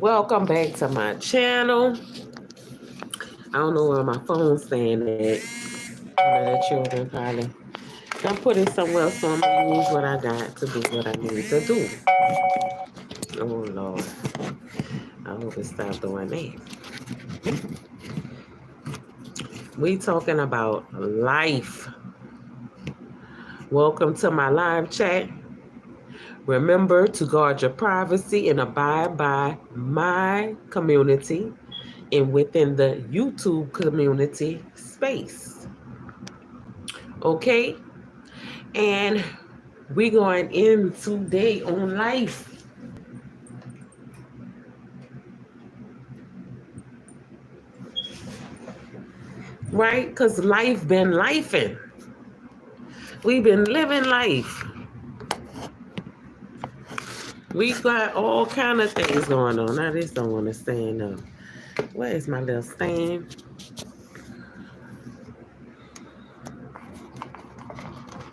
Welcome back to my channel. I don't know where my phone's staying at. One of the children probably. I'm putting somewhere, so I'm gonna use what I got to do what I need to do. Oh Lord. I hope it stopped doing that. We talking about life. Welcome to my live chat. Remember to guard your privacy and abide by my community and within the YouTube community space. Okay? And we going in today on life. Right? Because life been lifing. We've been living life. We got all kind of things going on. I just don't want to stand up. Where's my little stand?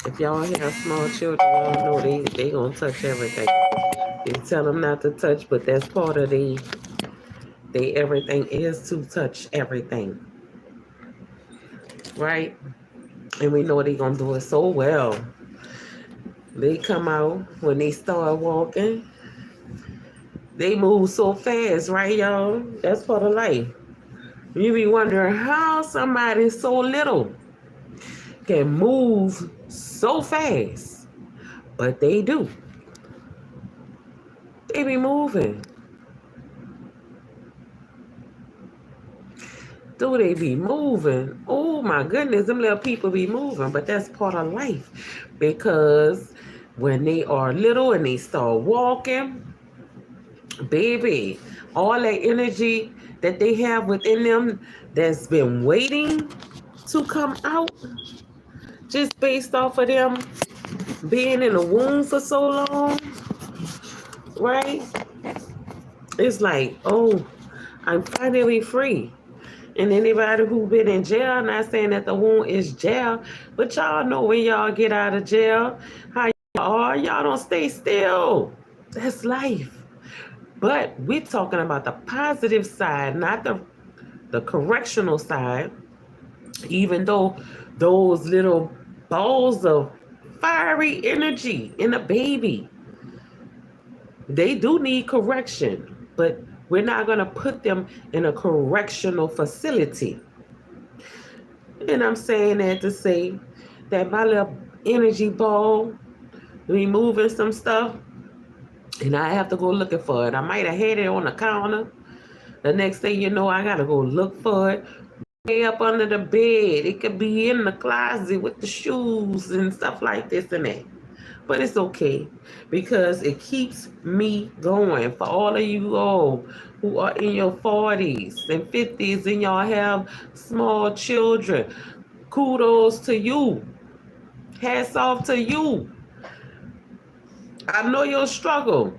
If y'all have small children, y'all know they gonna touch everything. You tell them not to touch, but that's part of they everything is to touch everything. Right? And we know they gonna do it so well. They come out when they start walking. They move so fast, right, y'all? That's part of life. You be wondering how somebody so little can move so fast, but they do. They be moving. Do they be moving? Oh my goodness, them little people be moving, but that's part of life because when they are little and they start walking, baby, all that energy that they have within them that's been waiting to come out just based off of them being in the womb for so long, right? It's like, oh, I'm finally free. And anybody who been in jail, not saying that the womb is jail, but y'all know when y'all get out of jail, how y'all are, y'all don't stay still. That's life. But we're talking about the positive side, not the correctional side, even though those little balls of fiery energy in a baby, they do need correction, but we're not going to put them in a correctional facility. And I'm saying that to say that my little energy ball removing some stuff, and I have to go looking for it. I might have had it on the counter. The next thing you know, I got to go look for it way up under the bed. It could be in the closet with the shoes and stuff like this and that. But it's okay because it keeps me going. For all of you all who are in your 40s and 50s and y'all have small children, kudos to you. Hats off to you. I know your struggle.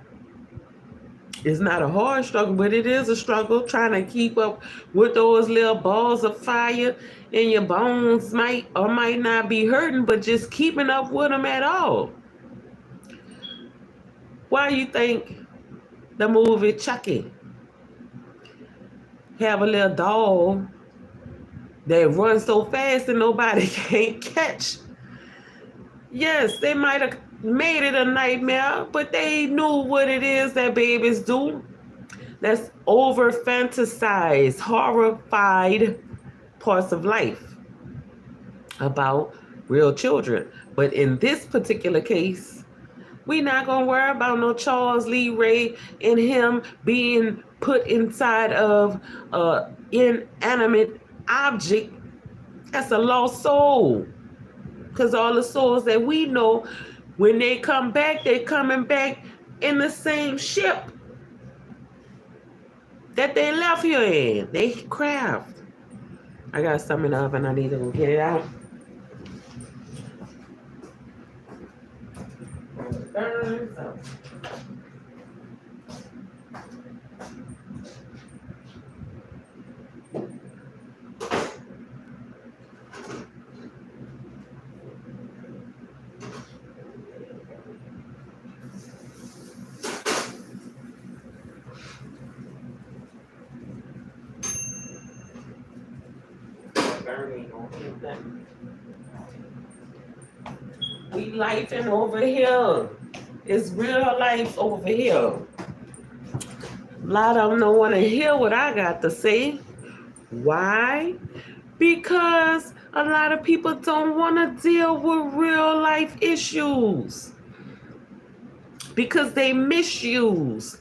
It's not a hard struggle, but it is a struggle trying to keep up with those little balls of fire, and your bones might or might not be hurting, but just keeping up with them at all. Why you think the movie Chucky have a little doll that runs so fast and nobody can't catch? Yes, they might have made it a nightmare, but they knew what it is that babies do. That's over fantasized, horrified parts of life about real children. But in this particular case, we not gonna worry about no Charles Lee Ray and him being put inside of inanimate object. That's a lost soul. Because all the souls that we know, when they come back, they're coming back in the same ship that they left here in. They craft. I got some in the oven. I need to go get it out. Burns up. burning on anything. We lifing over here. It's real life over here. A lot of them don't want to hear what I got to say. Why? Because a lot of people don't want to deal with real life issues. Because they misuse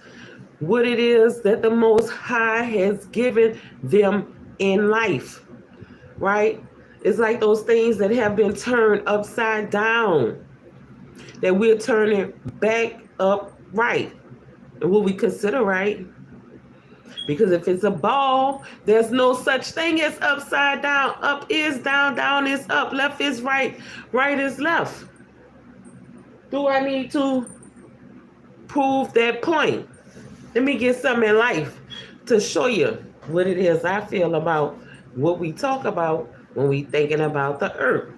what it is that the Most High has given them in life, right? It's like those things that have been turned upside down, that we're turning back up right, and what we consider right. Because if it's a ball, there's no such thing as upside down. Up is down, down is up, left is right, right is left. Do I need to prove that point? Let me get something in life to show you what it is I feel about what we talk about when we thinking about the earth.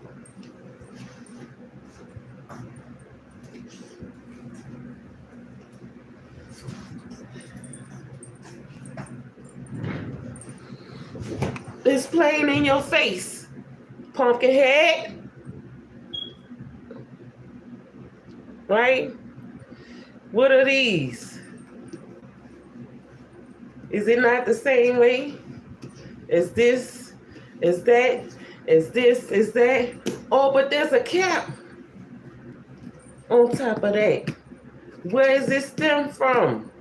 It's plain in your face, pumpkin head. Right? What are these? Is it not the same way? Is this? Is that? Is this? Is that? Oh, but there's a cap on top of that. Where is it stem from?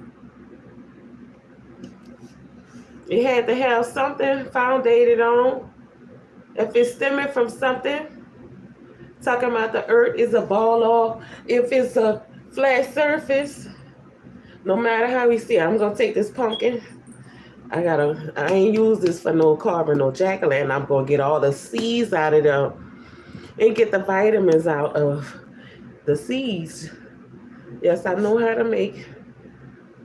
It had to have something founded on. If it's stemming from something, talking about the earth is a ball, or if it's a flat surface, no matter how we see it, I'm gonna take this pumpkin. I ain't use this for no carving, no jack-o'-lantern. I'm gonna get all the seeds out of them and get the vitamins out of the seeds. Yes, I know how to make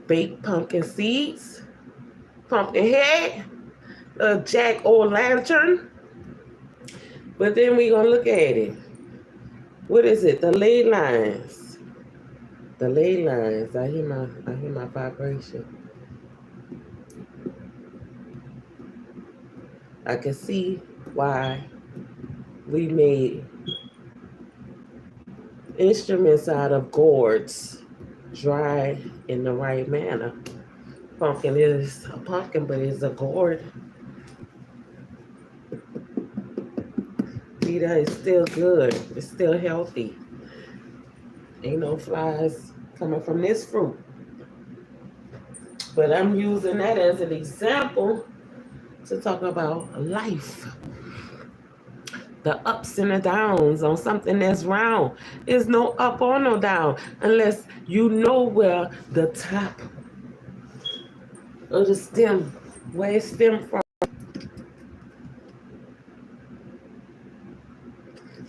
baked pumpkin seeds, pumpkin head, a jack-o'-lantern. But then we gonna look at it. What is it? The ley lines. The ley lines. I hear my vibration. I can see why we made instruments out of gourds, dry in the right manner. Pumpkin is a pumpkin, but it's a gourd. See, that is still good. It's still healthy. Ain't no flies coming from this fruit. But I'm using that as an example to talk about life. The ups and the downs on something that's round. There's no up or no down unless you know where the top of the stem, where it stemmed from.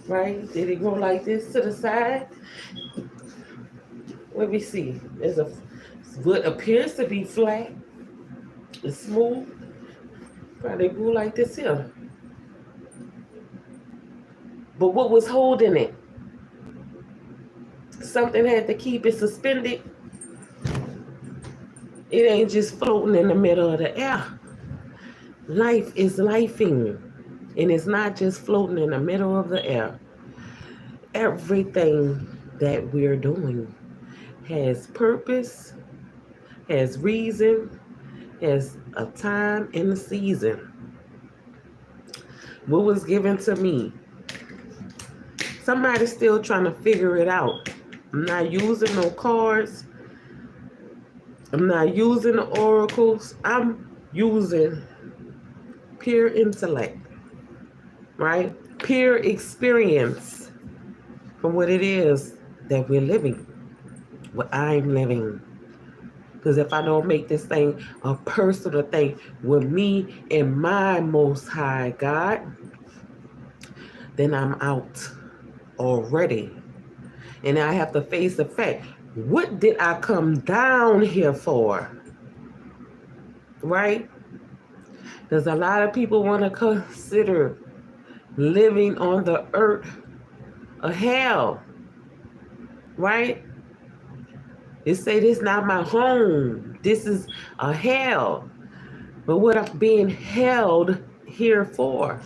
Right? Did it go like this to the side? Let me see. There's what appears to be flat. It's smooth. Probably grew like this here. But what was holding it? Something had to keep it suspended. It ain't just floating in the middle of the air. Life is lifing. And it's not just floating in the middle of the air. Everything that we're doing has purpose, has reason, has a time and a season. What was given to me? Somebody's still trying to figure it out. I'm not using no cards. I'm not using the oracles. I'm using pure intellect, right? Pure experience from what it is that we're living, what I'm living. Because if I don't make this thing a personal thing with me and my Most High God, then I'm out already. And I have to face the fact, what did I come down here for? Right? Because a lot of people want to consider living on the earth a hell. Right? They say this is not my home. This is a hell. But what I'm being held here for?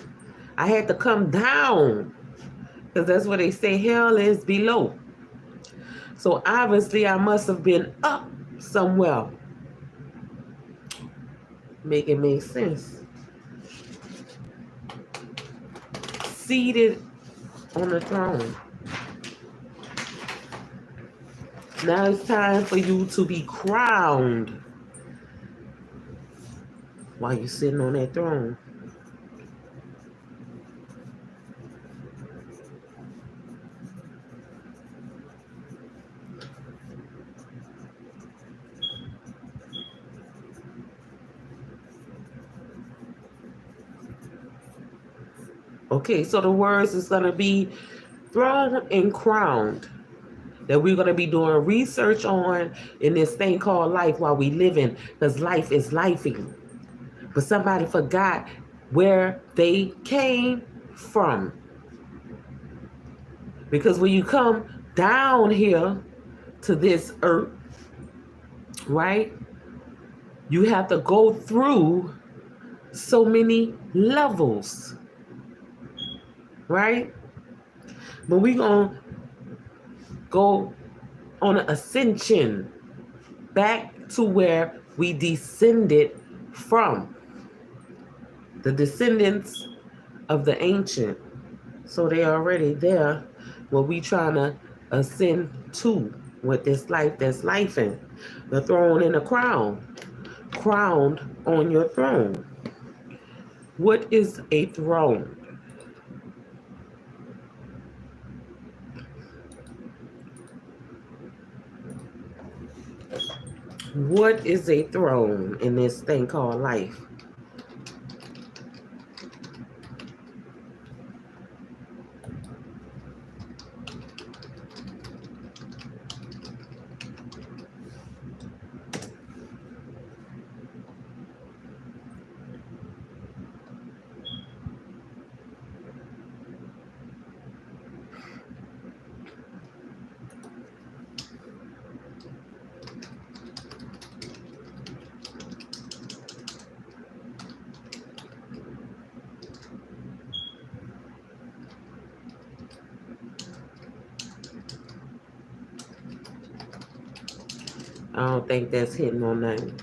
I had to come down because that's what they say, hell is below. So obviously I must have been up somewhere. Make it make sense. Seated on the throne. Now it's time for you to be crowned while you're sitting on that throne. Okay, so the words is going to be throne and crowned, that we're going to be doing research on in this thing called life while we living, because life is lifing. But somebody forgot where they came from. Because when you come down here to this earth, right, you have to go through so many levels, right? But we're going to go on an ascension back to where we descended from. The descendants of the ancient. So they're already there where we trying to ascend to with this life that's lifing. The throne and the crown. Crowned on your throne. What is a throne? What is a throne in this thing called life? I don't think that's hitting on nothing.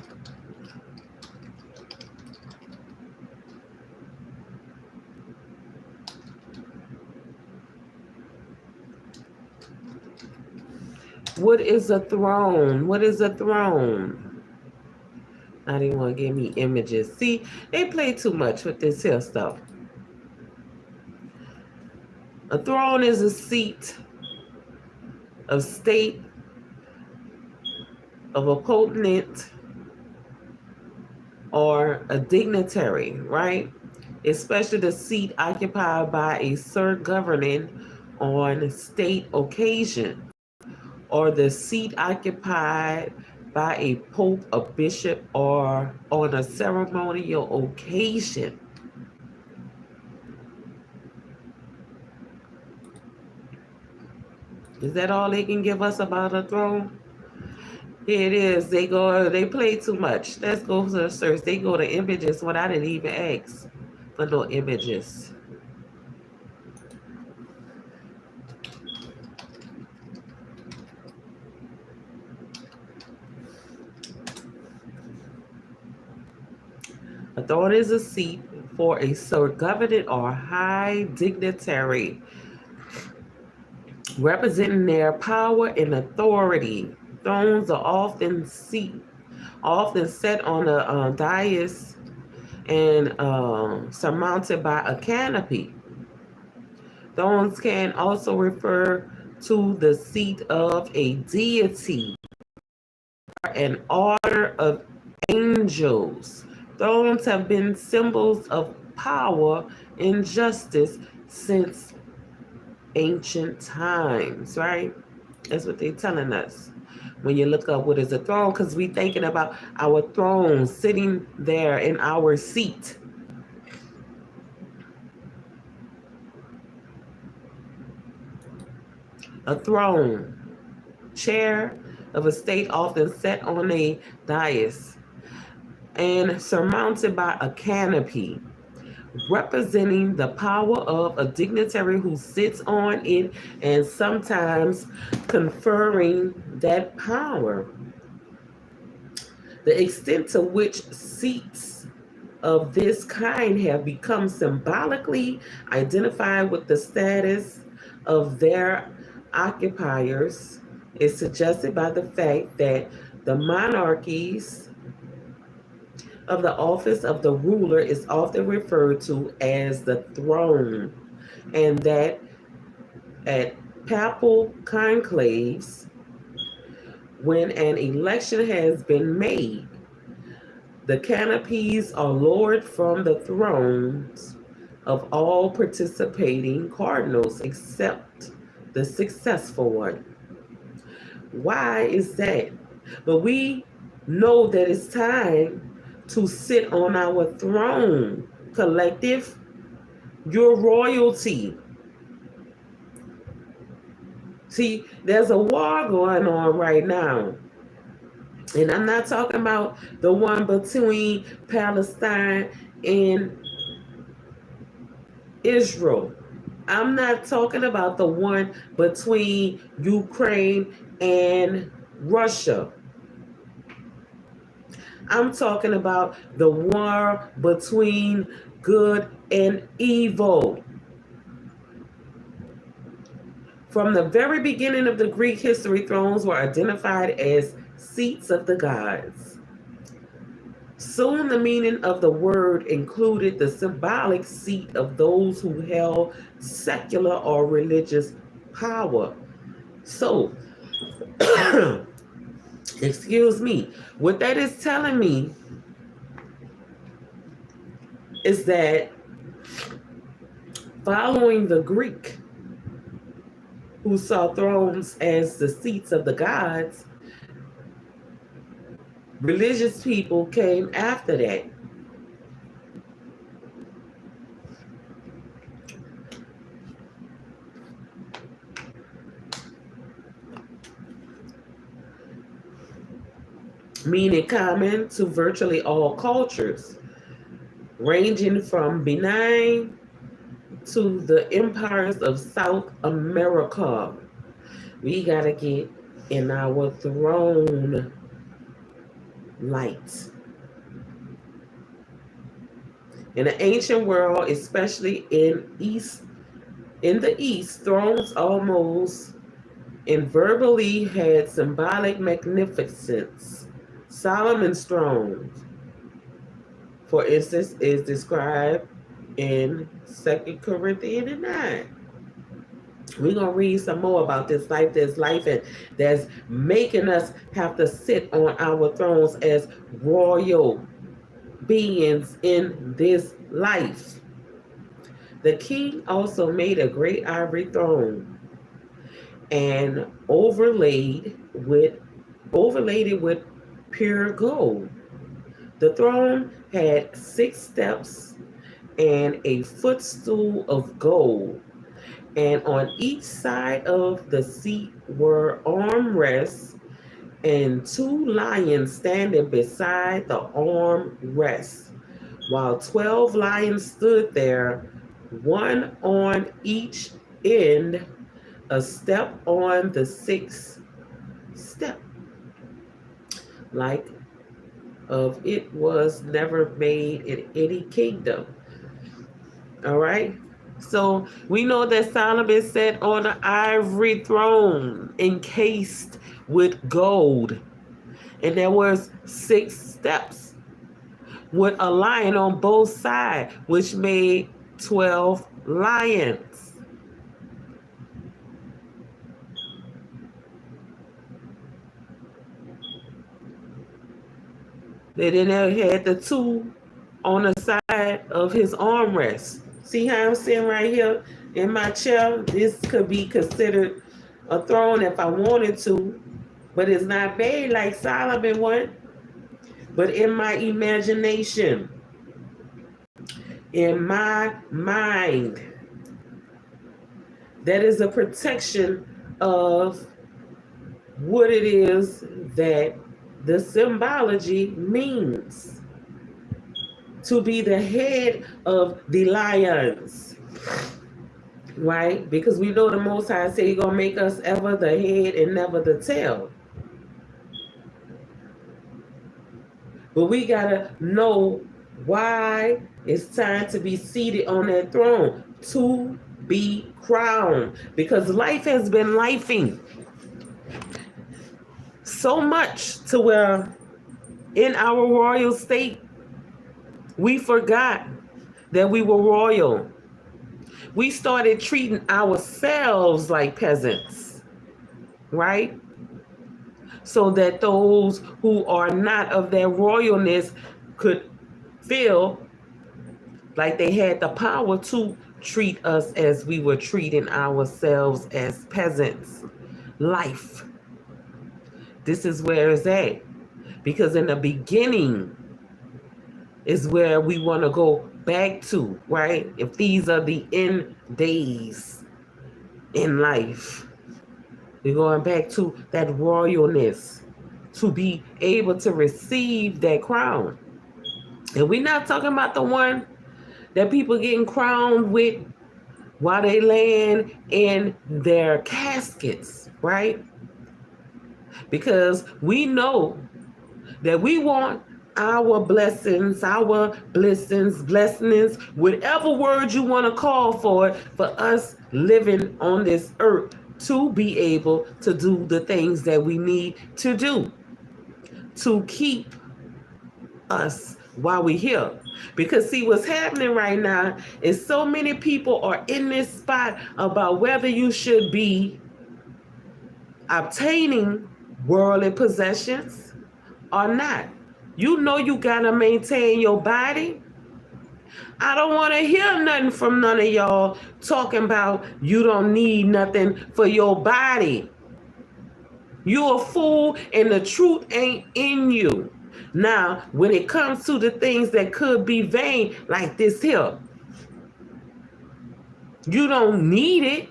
What is a throne? What is a throne? I didn't want to give me images. See, they play too much with this here stuff. A throne is a seat of state, of a potentate, or a dignitary, right? Especially the seat occupied by a sir governing on state occasion, or the seat occupied by a pope, a bishop, or on a ceremonial occasion. Is that all they can give us about a throne? It is. They play too much. Let's go to the search. They go to images when I didn't even ask for no images. A throne is a seat for a sir governing or high dignitary, representing their power and authority. Thrones are often set on a dais and surmounted by a canopy. Thrones can also refer to the seat of a deity, an order of angels. Thrones have been symbols of power and justice since ancient times, right? That's what they're telling us. When you look up what is a throne, because we thinking about our throne sitting there in our seat. A throne, chair of a state often set on a dais and surmounted by a canopy. representing the power of a dignitary who sits on it and sometimes conferring that power. The extent to which seats of this kind have become symbolically identified with the status of their occupiers is suggested by the fact that the monarchies of the office of the ruler is often referred to as the throne, and that at papal conclaves, when an election has been made, the canopies are lowered from the thrones of all participating cardinals except the successful one. Why is that? But we know that it's time to sit on our throne, collective. Your royalty. See, there's a war going on right now. And I'm not talking about the one between Palestine and Israel. I'm not talking about the one between Ukraine and Russia. I'm talking about the war between good and evil. From the very beginning of the Greek history, thrones were identified as seats of the gods. Soon the meaning of the word included the symbolic seat of those who held secular or religious power. So, excuse me, what that is telling me is that following the Greek, who saw thrones as the seats of the gods, religious people came after that. Meaning common to virtually all cultures, ranging from Benin to the empires of South America. We got to get in our throne light. In the ancient world, especially in the East, thrones almost invariably had symbolic magnificence. Solomon's throne, for instance, is described in 2 Corinthians 9. We're going to read some more about this life and that's making us have to sit on our thrones as royal beings in this life. The king also made a great ivory throne and overlaid it with pure gold. The throne had 6 steps and a footstool of gold, and on each side of the seat were armrests and 2 lions standing beside the armrests, while 12 lions stood there, one on each end, a step on the 6th step. Like of it was never made in any kingdom. All right. So we know that Solomon sat on an ivory throne encased with gold. And there was 6 steps with a lion on both sides, which made 12 lions. They then had the 2 on the side of his armrest. See how I'm sitting right here in my chair? This could be considered a throne if I wanted to, but it's not made like Solomon one. But in my imagination, in my mind, that is a protection of what it is that the symbology means. to be the head of the lions, right? Because we know the Most High say He's gonna make us ever the head and never the tail. But we gotta know why it's time to be seated on that throne, to be crowned. Because life has been lifing so much to where in our royal state, we forgot that we were royal. We started treating ourselves like peasants, right? So that those who are not of their royalness could feel like they had the power to treat us as we were treating ourselves as peasants. Life. This is where it's at. Because in the beginning is where we want to go back to, right? If these are the end days in life, we're going back to that royalness, to be able to receive that crown. And we're not talking about the one that people getting crowned with while they laying in their caskets, right? Because we know that we want our blessings, whatever word you want to call for it, for us living on this earth to be able to do the things that we need to do to keep us while we're here. Because see, what's happening right now is so many people are in this spot about whether you should be obtaining worldly possessions or not. You know you gotta maintain your body. I don't want to hear nothing from none of y'all talking about you don't need nothing for your body. You a fool and the truth ain't in you. Now, when it comes to the things that could be vain, like this here, you don't need it,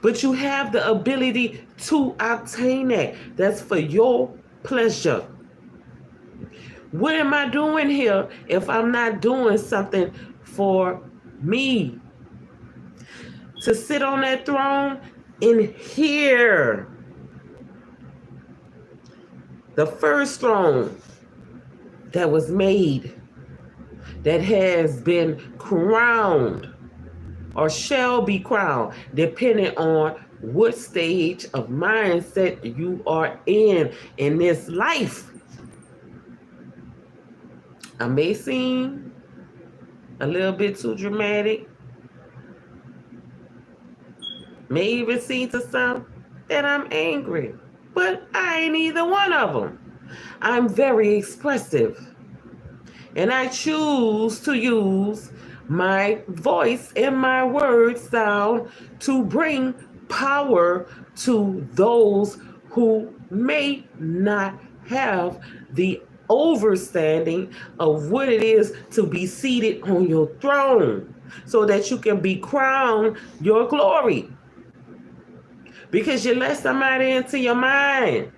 but you have the ability to obtain that. That's for your pleasure. What am I doing here if I'm not doing something for me? To sit on that throne and hear the first throne that was made, that has been crowned or shall be crowned, depending on what stage of mindset you are in this life. I may seem a little bit too dramatic, may even seem to some that I'm angry, but I ain't either one of them. I'm very expressive, and I choose to use my voice and my word sound to bring power to those who may not have the understanding of what it is to be seated on your throne, so that you can be crowned your glory. Because you let somebody into your mind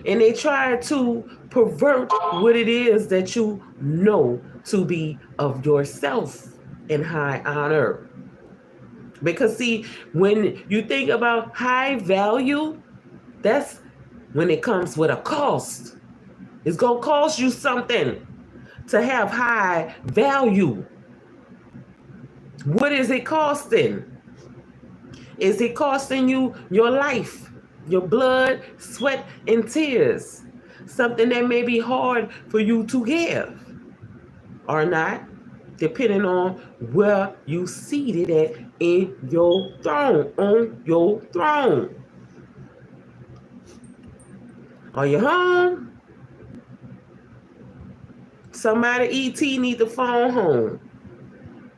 and they try to pervert what it is that you know to be of yourself in high honor. Because see, when you think about high value, that's when it comes with a cost. It's going to cost you something to have high value. What is it costing? Is it costing you your life, your blood, sweat, and tears? Something that may be hard for you to give or not, depending on where you seated at in your throne, on your throne. Are you home? Somebody ET need the phone home.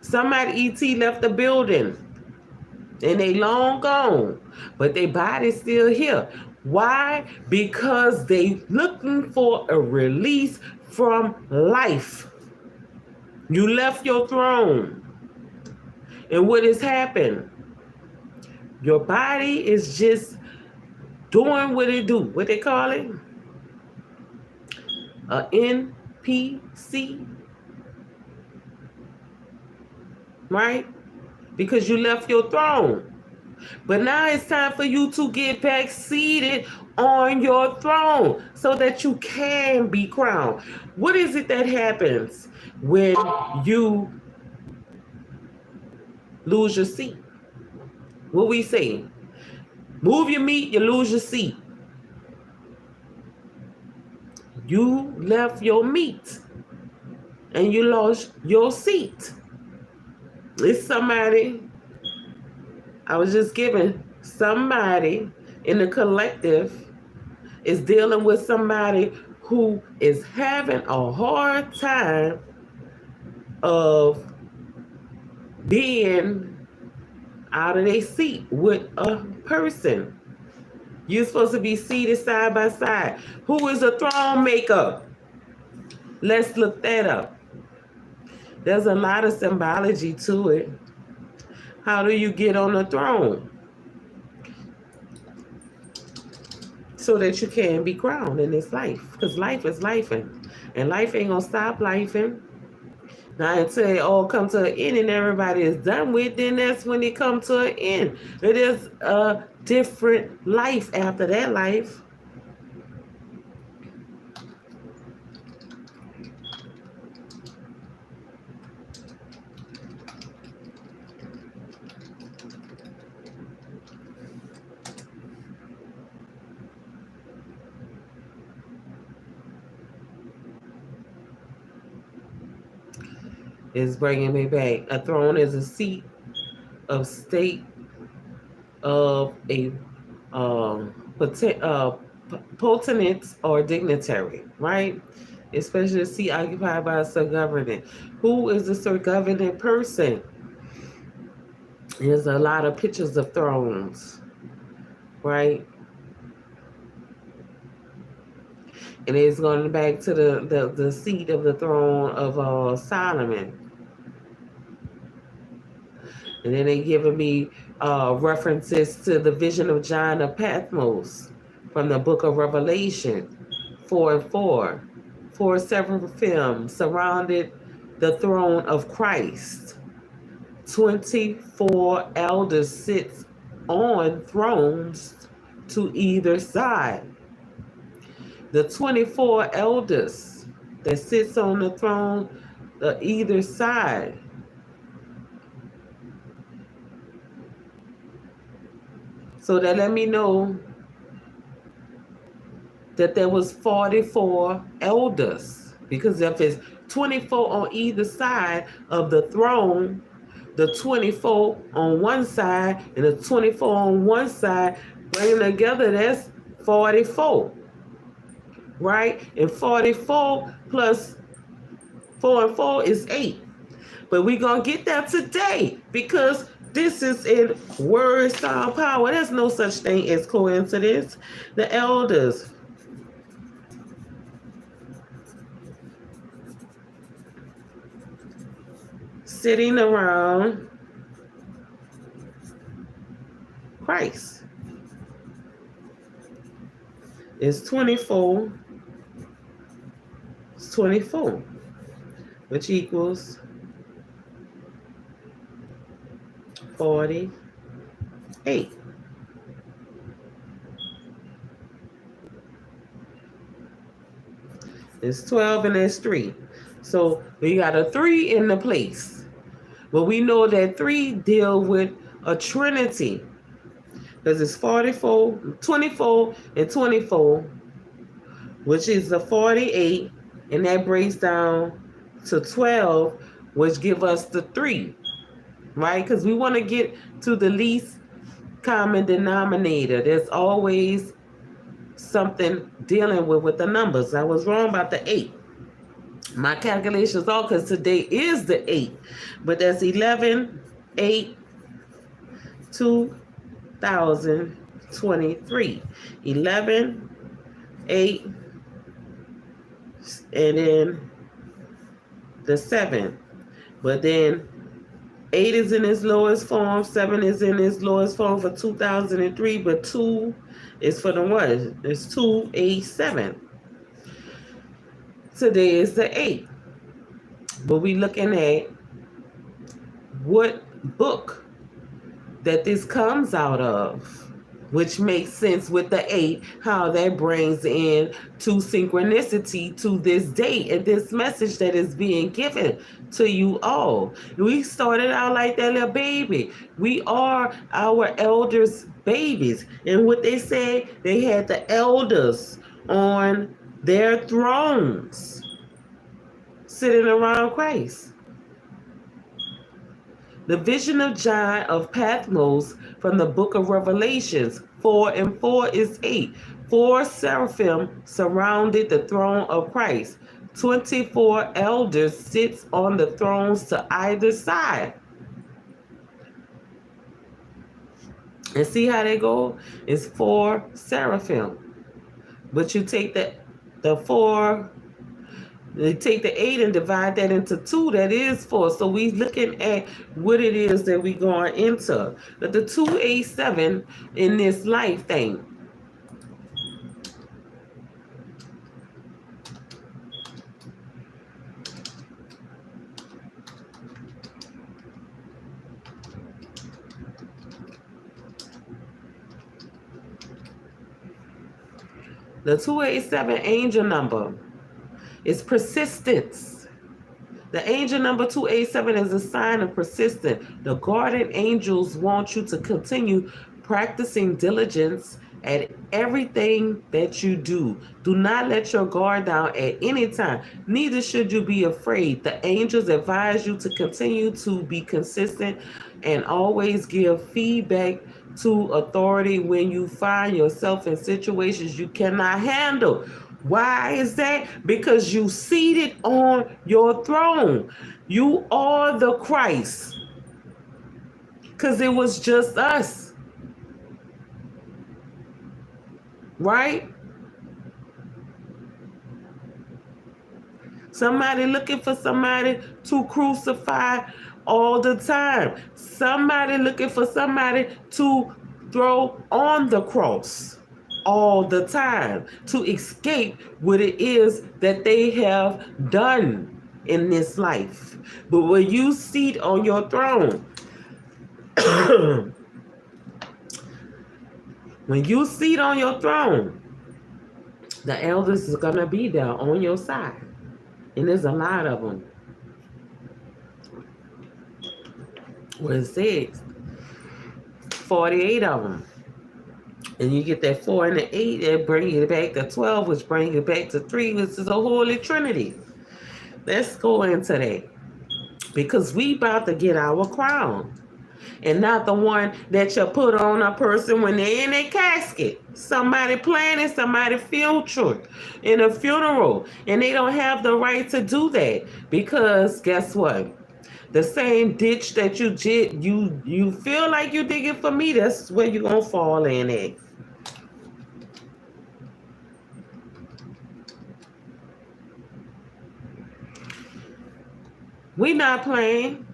Somebody ET left the building and they long gone, but their body's still here. Why? Because they looking for a release from life. You left your throne, and what has happened? Your body is just doing what it do. What they call it? A NPC. right? Because you left your throne. But now it's time for you to get back seated on your throne so that you can be crowned. What is it that happens when you lose your seat? What we say? Move your meat, you lose your seat. You left your meat and you lost your seat. It's somebody, I was just giving somebody in the collective is dealing with somebody who is having a hard time of being out of their seat with a person. You're supposed to be seated side by side. Who is a throne maker? Let's look that up. There's a lot of symbology to it. How do you get on the throne? So that you can be crowned in this life. Because life is lifing. And life ain't going to stop lifing. Now until it all come to an end and everybody is done with, then that's when it come to an end. It is a different life after that life. Is bringing me back. A throne is a seat of state of a potentate or dignitary, right? Especially a seat occupied by a sub-governant. Who is the sub-governant person? There's a lot of pictures of thrones, right? And it's going back to the seat of the throne of Solomon. And then they giving me references to the vision of John of Patmos from the book of Revelation 4:4. 4 seraphim surrounded the throne of Christ. 24 elders sit on thrones to either side. The 24 elders that sits on the throne either side. So that let me know that there was 44 elders. Because if it's 24 on either side of the throne, the 24 on one side and the 24 on one side, bring them together, that's 44. Right? And 44 plus 4 and 4 is 8. But we're going to get that today because this is in word, style, power. There's no such thing as coincidence. The elders sitting around Christ. It's 24. It's 24, which equals 48. It's 12 and there's 3. So we got a 3 in the place. But we know that 3 deal with a trinity. Because it's 44, 24, and 24, which is the 48. And that breaks down to 12, which give us the 3. Right? Because we want to get to the least common denominator. There's always something dealing with the numbers. I was wrong about the 8. My calculations are because today is the 8. But that's 11, 8, 2023. 11, 8, and then the 7. But then 8 is in its lowest form, 7 is in its lowest form for 2003, but 2 is for the what? It's 287. Today is the 8. But we looking at what book that this comes out of, which makes sense with the 8, how that brings in to synchronicity to this date and this message that is being given to you all. We started out like that little baby. We are our elders' babies. And what they said, they had the elders on their thrones sitting around Christ. The vision of John of Patmos from the book of Revelations, 4 and 4 is 8. 4 seraphim surrounded the throne of Christ. 24 elders sits on the thrones to either side. And see how they go? It's 4 seraphim. But you take the 4, they take the 8 and divide that into 2, that is 4. So we looking at what it is that we going into. But the 287 in this life thing. The 287 angel number is persistence. The angel number 287 is a sign of persistence. The guardian angels want you to continue practicing diligence at everything that you do. Do not let your guard down at any time. Neither should you be afraid. The angels advise you to continue to be consistent and always give feedback to authority when you find yourself in situations you cannot handle. Why is that? Because you seated on your throne. You are the Christ. Because it was just us. Right? Somebody looking for somebody to crucify all the time. Somebody looking for somebody to throw on the cross all the time to escape what it is that they have done in this life. But when you sit on your throne, when you sit on your throne, the elders is going to be there on your side. And there's a lot of them. What it says, 48 of them. And you get that 4 and the 8, that bring you back to 12, which bring you back to 3, which is a Holy Trinity. Let's go into that. Because we about to get our crown. And not the one that you put on a person when they're in a casket. Somebody planning somebody's future in a funeral. And they don't have the right to do that. Because guess what? The same ditch that you feel like you digging for me, that's where you're going to fall in at. We not playing.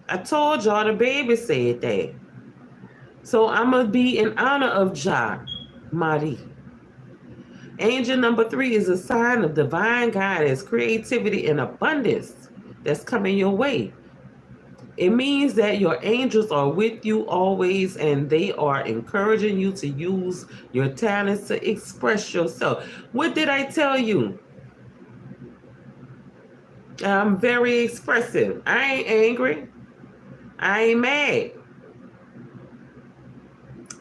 I told y'all the baby said that. So I'm going to be in honor of Jah Mahdi. Angel number 3 is a sign of divine guidance, creativity, and abundance that's coming your way. It means that your angels are with you always and they are encouraging you to use your talents to express yourself. What did I tell you? I'm very expressive. I ain't angry. I ain't mad.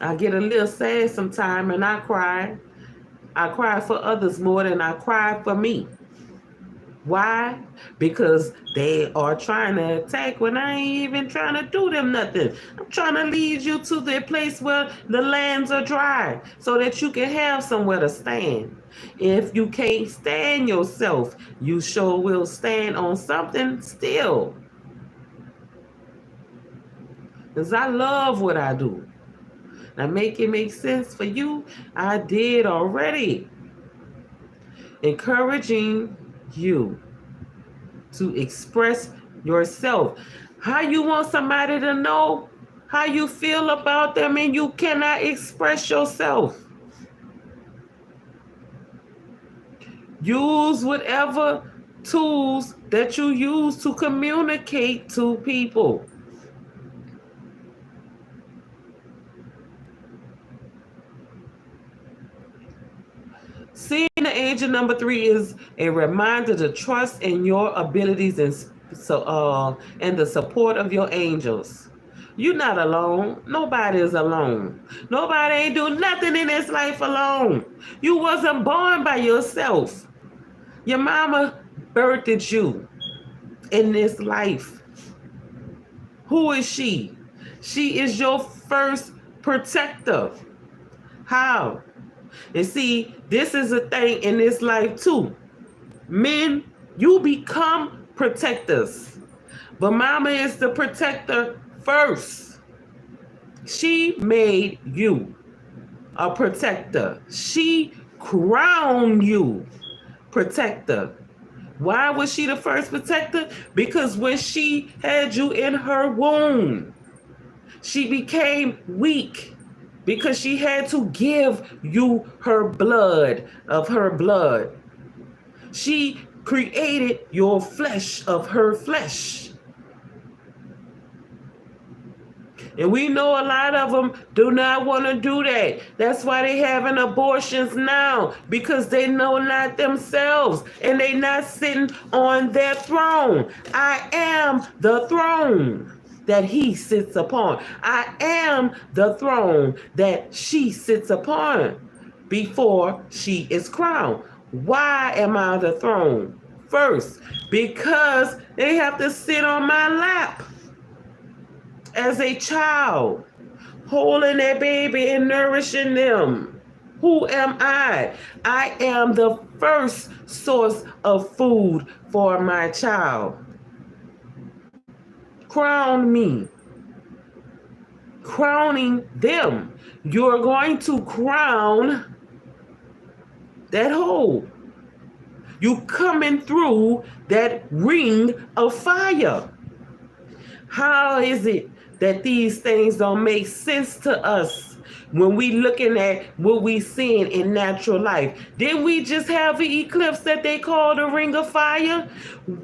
I get a little sad sometimes and I cry. I cry for others more than I cry for me. Why? Because they are trying to attack when I ain't even trying to do them nothing. I'm trying to lead you to the place where the lands are dry so that you can have somewhere to stand. If you can't stand yourself, you sure will stand on something still. Because I love what I do. Now make it make sense for you. I did already. Encouraging you to express yourself. How you want somebody to know how you feel about them and you cannot express yourself? Use whatever tools that you use to communicate to people. the angel number 3 is a reminder to trust in your abilities and the support of your angels. You're not alone. Nobody is alone. Nobody ain't do nothing in this life alone. You wasn't born by yourself. Your mama birthed you in this life. Who is she? She is your first protector. How? And see, this is a thing in this life too. Men, you become protectors. But mama is the protector first. She made you a protector. She crowned you protector. Why was she the first protector? Because when she had you in her womb, she became weak because she had to give you her blood of her blood. She created your flesh of her flesh. And we know a lot of them do not want to do that. That's why they having abortions now, because they know not themselves and they not sitting on their throne. I am the throne that he sits upon. I am the throne that she sits upon before she is crowned. Why am I the throne first? Because they have to sit on my lap as a child, holding their baby and nourishing them. Who am I? I am the first source of food for my child. Crown me. Crowning them. You're going to crown that hole. You coming through that ring of fire. How is it that these things don't make sense to us when we looking at what we seeing in natural life? Didn't we just have an eclipse that they call the ring of fire?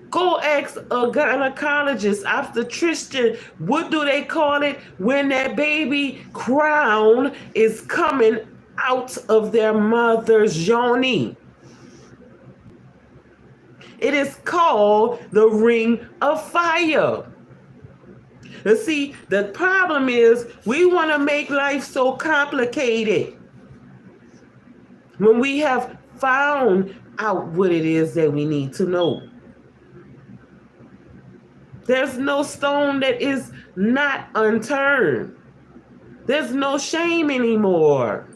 Go ask a gynecologist, obstetrician, what do they call it when that baby crown is coming out of their mother's yoni? It is called the ring of fire. And see, the problem is we want to make life so complicated when we have found out what it is that we need to know. There's no stone that is not unturned. There's no shame anymore.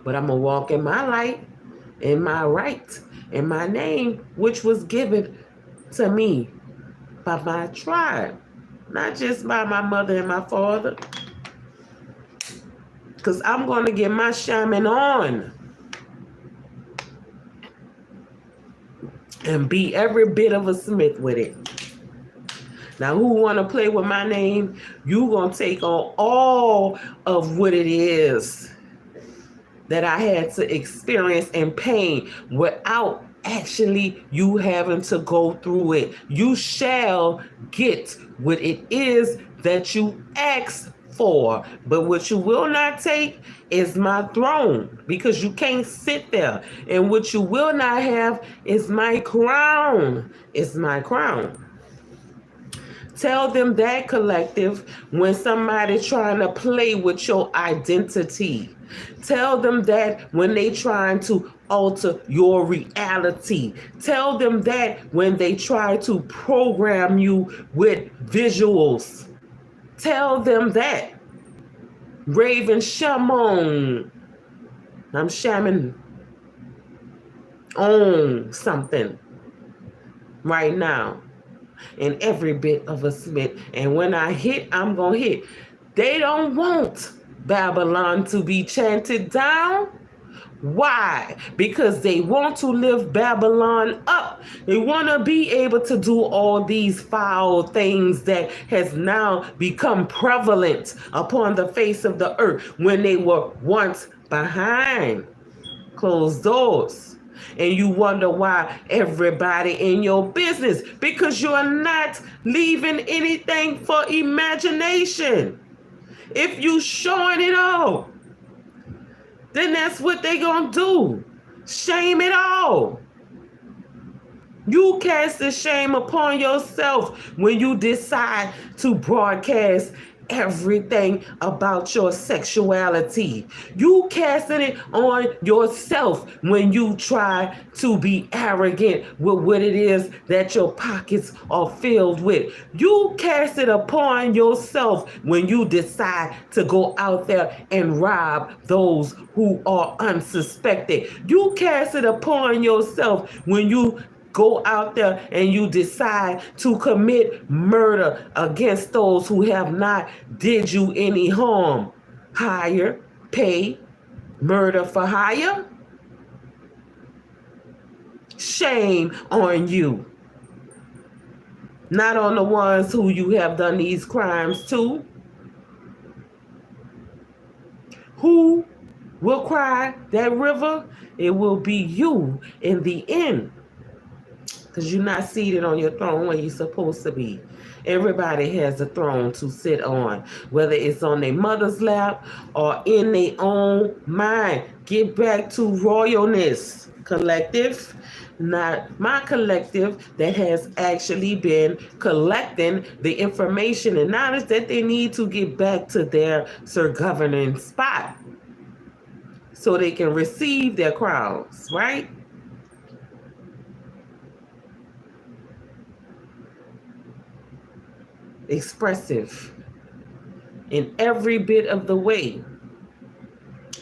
But I'm going to walk in my light, in my right, in my name, which was given to me by my tribe, not just by my mother and my father. Because I'm going to get my shaman on and be every bit of a Smith with it. Now, who want to play with my name? You going to take on all of what it is that I had to experience in pain without actually you having to go through it. You shall get what it is that you asked for. But what you will not take is my throne, because you can't sit there. And what you will not have is my crown. It's my crown. Tell them that, collective, when somebody trying to play with your identity. Tell them that when they trying to alter your reality. Tell them that when they try to program you with visuals. Tell them that. Raven Shamon. I'm shaman on something right now. And every bit of a Smith. And when I hit, I'm going to hit. They don't want Babylon to be chanted down. Why? Because they want to lift Babylon up. They want to be able to do all these foul things that has now become prevalent upon the face of the earth when they were once behind closed doors. And you wonder why everybody in your business, because you're not leaving anything for imagination. If you showing it all, then that's what they gonna do. Shame it all. You cast the shame upon yourself when you decide to broadcast everything about your sexuality. You casting it on yourself when you try to be arrogant with what it is that your pockets are filled with. You cast it upon yourself when you decide to go out there and rob those who are unsuspected. You cast it upon yourself when you go out there and you decide to commit murder against those who have not did you any harm. Hire, pay, murder for hire. Shame on you. Not on the ones who you have done these crimes to. Who will cry that river? It will be you in the end. Because you're not seated on your throne where you're supposed to be. Everybody has a throne to sit on, whether it's on their mother's lap or in their own mind. Get back to royalness, collective. Not my collective that has actually been collecting the information and knowledge that they need to get back to their Sir Governing spot so they can receive their crowns, right? Expressive in every bit of the way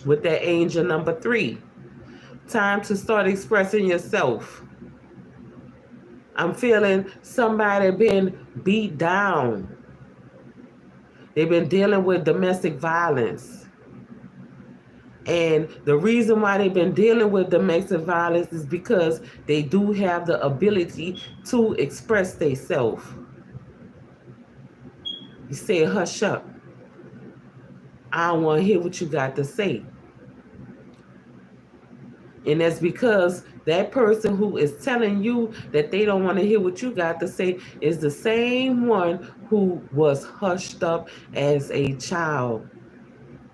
with that angel number 3. Time to start expressing yourself. I'm feeling somebody been beat down. They've been dealing with domestic violence. And the reason why they've been dealing with domestic violence is because they do have the ability to express themselves. You say, hush up. I don't want to hear what you got to say. And that's because that person who is telling you that they don't want to hear what you got to say is the same one who was hushed up as a child.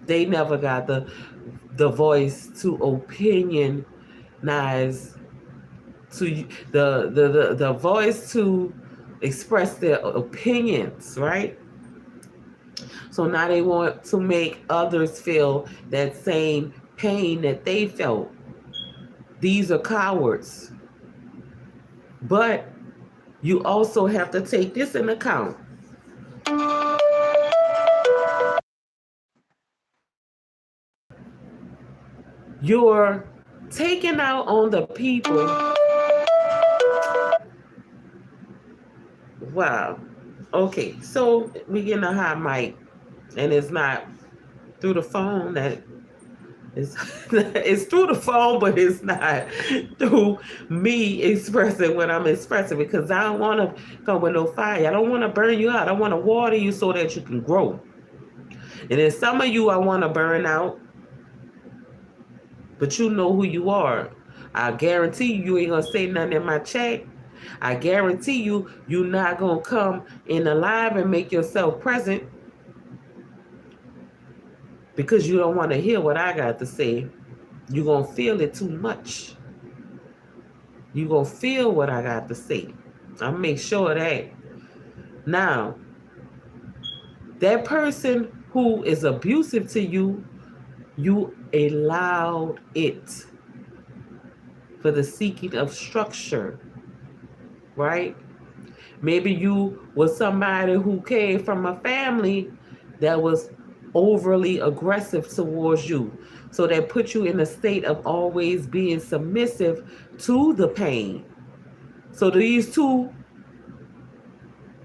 They never got the voice to opinionize, to the voice to express their opinions, right? So now they want to make others feel that same pain that they felt. These are cowards. But you also have to take this in account. You're taking out on the people. Wow. Okay, so we get a hot mic. And it's not through the phone that it's through the phone, but it's not through me expressing what I'm expressing, because I don't want to come with no fire. I don't want to burn you out. I want to water you so that you can grow. And then some of you I want to burn out, but you know who you are. I guarantee you ain't going to say nothing in my chat. I guarantee you're not going to come in alive and make yourself present, because you don't want to hear what I got to say. You're going to feel it too much. You're going to feel what I got to say. I'll make sure of that. Now, that person who is abusive to you, you allowed it for the seeking of structure, right? Maybe you was somebody who came from a family that was overly aggressive towards you. So that put you in a state of always being submissive to the pain. So these two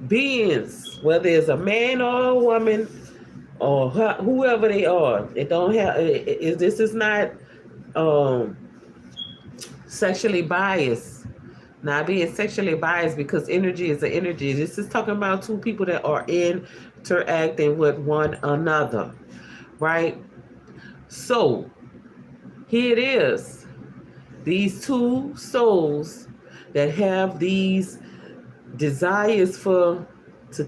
beings, whether it's a man or a woman or whoever they are, it don't have. This is not sexually biased. Not being sexually biased, because energy is an energy. This is talking about two people that are interacting with one another, right? So here it is. These two souls that have these desires to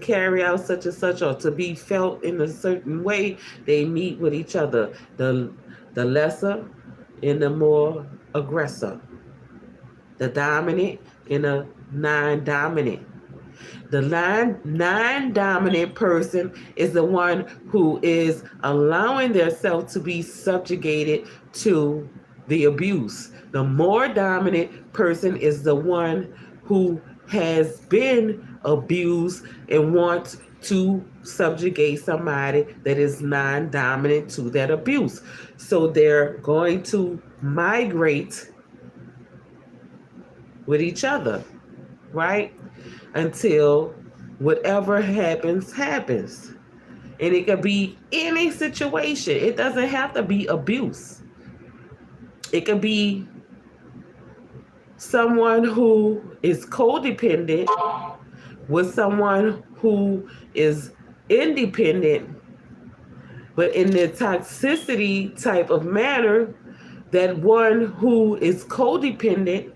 carry out such and such, or to be felt in a certain way, they meet with each other. The the lesser and the more aggressor, the dominant and the non-dominant. The non-dominant person is the one who is allowing themselves to be subjugated to the abuse. The more dominant person is the one who has been abused and wants to subjugate somebody that is non-dominant to that abuse. So they're going to migrate with each other, right? Until whatever happens, happens. And it could be any situation. It doesn't have to be abuse. It could be someone who is codependent with someone who is independent, but in the toxicity type of manner, that one who is codependent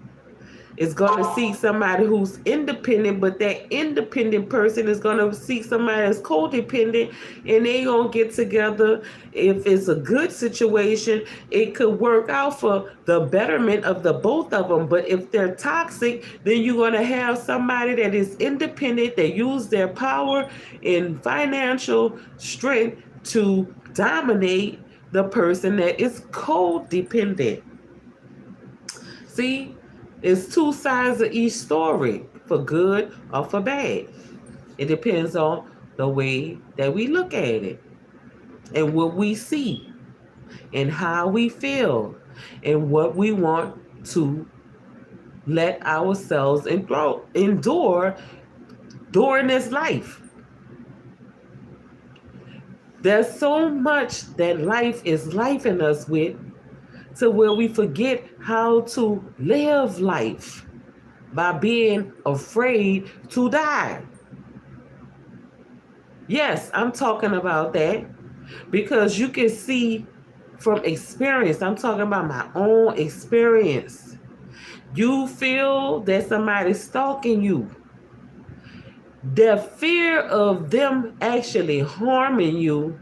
is going to seek somebody who's independent, but that independent person is going to seek somebody that's codependent, and they going to get together. If it's a good situation, it could work out for the betterment of the both of them. But if they're toxic, then you're going to have somebody that is independent, that use their power and financial strength to dominate the person that is codependent. See? It's two sides of each story, for good or for bad. It depends on the way that we look at it and what we see and how we feel and what we want to let ourselves endure during this life. There's so much that life is lifing us with, to where we forget how to live life by being afraid to die. Yes, I'm talking about that because you can see from experience. I'm talking about my own experience. You feel that somebody's stalking you. The fear of them actually harming you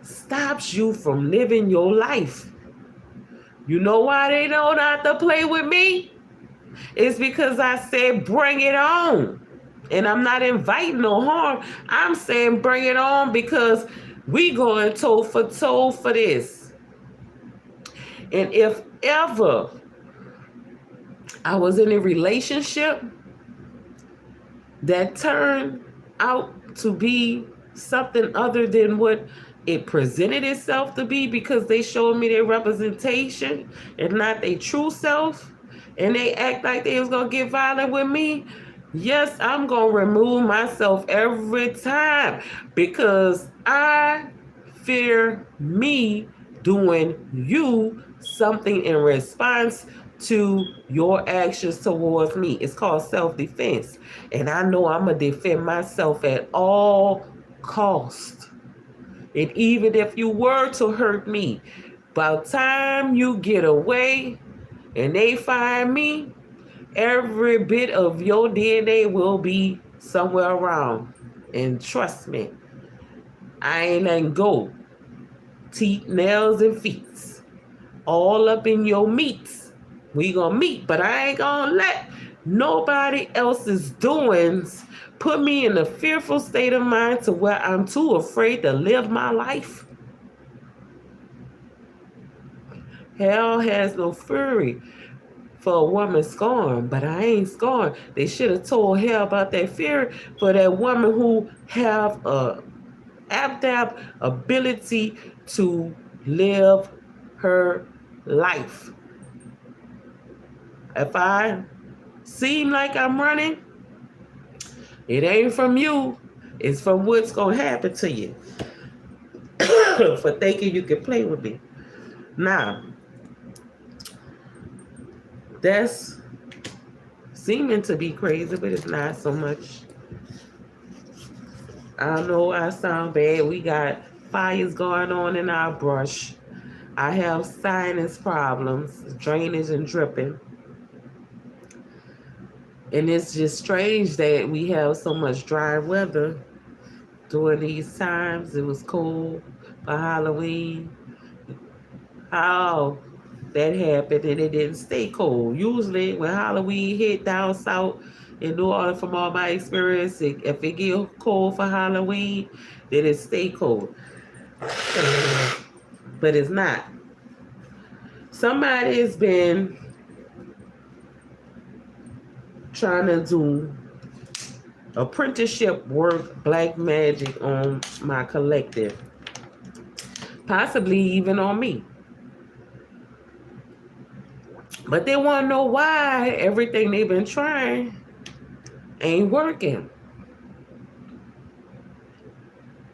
stops you from living your life. You know why they don't have to play with me? It's because I said bring it on. And I'm not inviting no harm. I'm saying bring it on because we going toe for toe for this. And if ever I was in a relationship that turned out to be something other than what it presented itself to be, because they showed me their representation and not their true self, and they act like they was gonna get violent with me, yes, I'm gonna remove myself every time because I fear me doing you something in response to your actions towards me. It's called self-defense, and I know I'm gonna defend myself at all costs. And even if you were to hurt me, by the time you get away and they find me, every bit of your DNA will be somewhere around. And trust me, I ain't letting go. Teeth, nails, and feet. All up in your meats. We gonna meet, but I ain't gonna let nobody else's doings put me in a fearful state of mind to where I'm too afraid to live my life. Hell has no fury for a woman scorned, but I ain't scorned. They should have told hell about that fear for that woman who have a apt ability to live her life. If I seem like I'm running, it ain't from you. It's from what's going to happen to you for thinking you can play with me. Now, that's seeming to be crazy, but it's not so much. I know I sound bad. We got fires going on in our brush. I have sinus problems, drainage and dripping. And it's just strange that we have so much dry weather during these times. It was cold for Halloween. how that happened and it didn't stay cold. Usually when Halloween hit down south in New Orleans, from all my experience, if it get cold for Halloween, then it stay cold. But it's not. Somebody has been trying to do apprenticeship work, black magic on my collective, possibly even on me. But they want to know why everything they've been trying ain't working.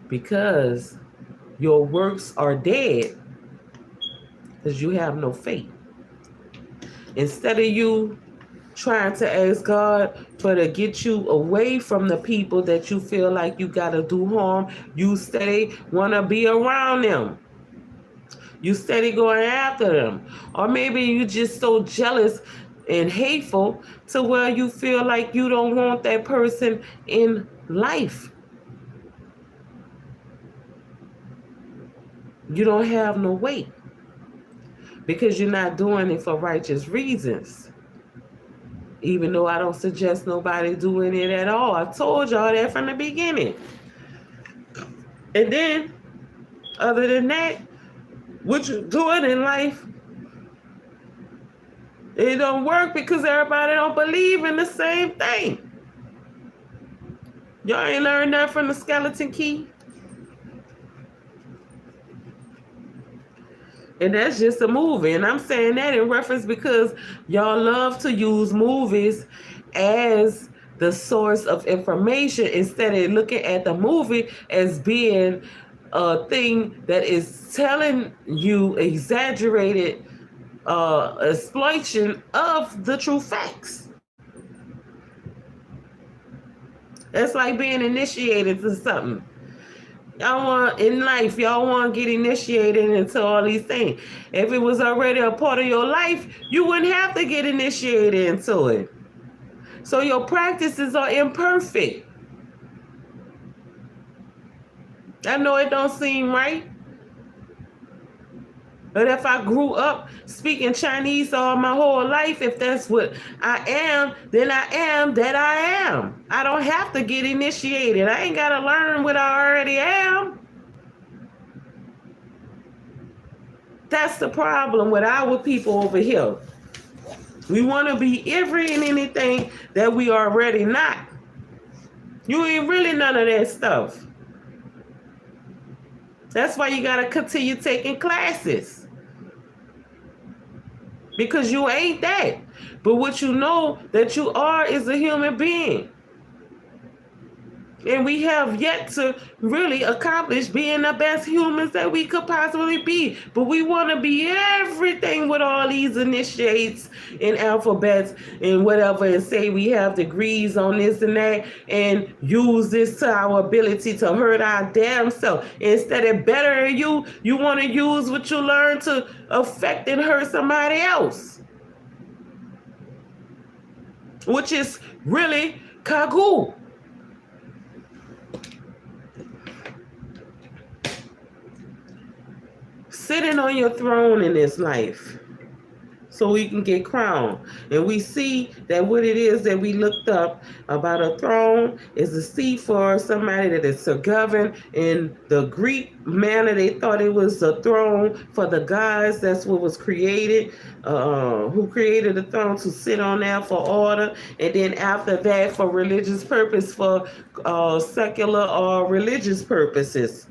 Because your works are dead because you have no faith. Instead of you trying to ask God for to get you away from the people that you feel like you got to do harm, you steady want to be around them. You steady going after them. Or maybe you just so jealous and hateful to where you feel like you don't want that person in life. You don't have no weight because you're not doing it for righteous reasons. Even though I don't suggest nobody doing it at all. I told y'all that from the beginning. And then, other than that, what you doing in life, it don't work because everybody don't believe in the same thing. Y'all ain't learned that from the Skeleton Key? And that's just a movie. And I'm saying that in reference because y'all love to use movies as the source of information instead of looking at the movie as being a thing that is telling you exaggerated exploitation of the true facts. That's like being initiated to something. Y'all want in life, y'all want to get initiated into all these things. If it was already a part of your life, you wouldn't have to get initiated into it. So your practices are imperfect. I know it don't seem right. But if I grew up speaking Chinese all my whole life, if that's what I am, then I am that I am. I don't have to get initiated. I ain't got to learn what I already am. That's the problem with our people over here. We want to be every and anything that we already not. You ain't really none of that stuff. That's why you got to continue taking classes. Because you ain't that. But what you know that you are is a human being. And we have yet to really accomplish being the best humans that we could possibly be. But we want to be everything with all these initiates and alphabets and whatever, and say we have degrees on this and that, and use this to our ability to hurt our damn self. Instead of bettering you, you want to use what you learn to affect and hurt somebody else. Which is really Kagu. Sitting on your throne in this life so we can get crowned. And we see that what it is that we looked up about a throne is a seat for somebody that is to govern. In the Greek manner, they thought it was a throne for the gods. That's what was created, who created the throne to sit on there for order. And then after that, for religious purpose, for secular or religious purposes.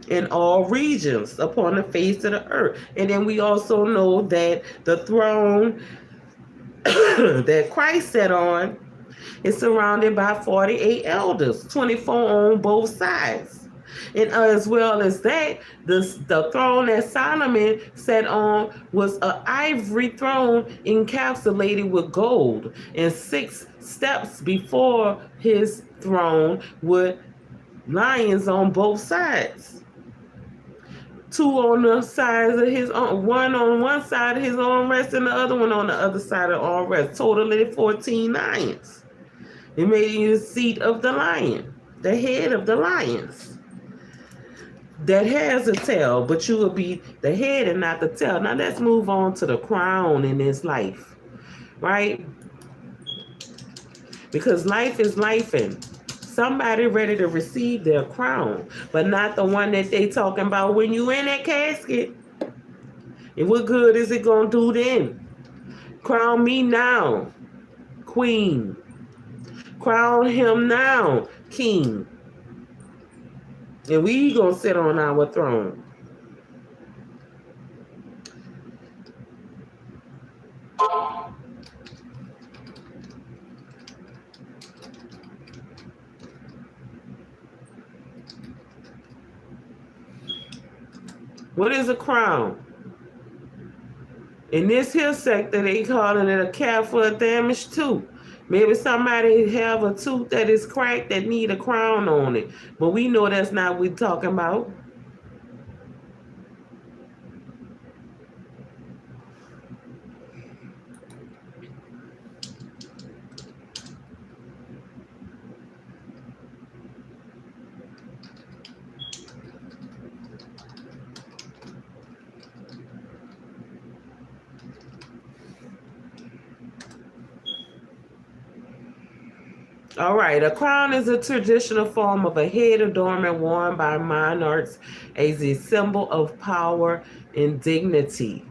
In all regions upon the face of the earth. And then we also know that the throne that Christ sat on is surrounded by 48 elders, 24 on both sides. And as well as that, the throne that Solomon sat on was an ivory throne encapsulated with gold, and 6 steps before his throne with lions on both sides. 2 on the sides of his own, one on one side of his armrest and the other one on the other side of the armrest. Totally 14 lions. It made you the seat of the lion, the head of the lions. that has a tail, but you will be the head and not the tail. Now let's move on to the crown in this life, right? Because life is lifing. Somebody ready to receive their crown, but not the one that they talking about when you in that casket. And what good is it gonna do then? Crown me now, queen. Crown him now, king. And we gonna sit on our throne. What is a crown? In this here sector, they calling it a cap for a damaged tooth. Maybe somebody have a tooth that is cracked that need a crown on it. But we know that's not what we're talking about. All right, a crown is a traditional form of a head adornment worn by monarchs as a symbol of power and dignity.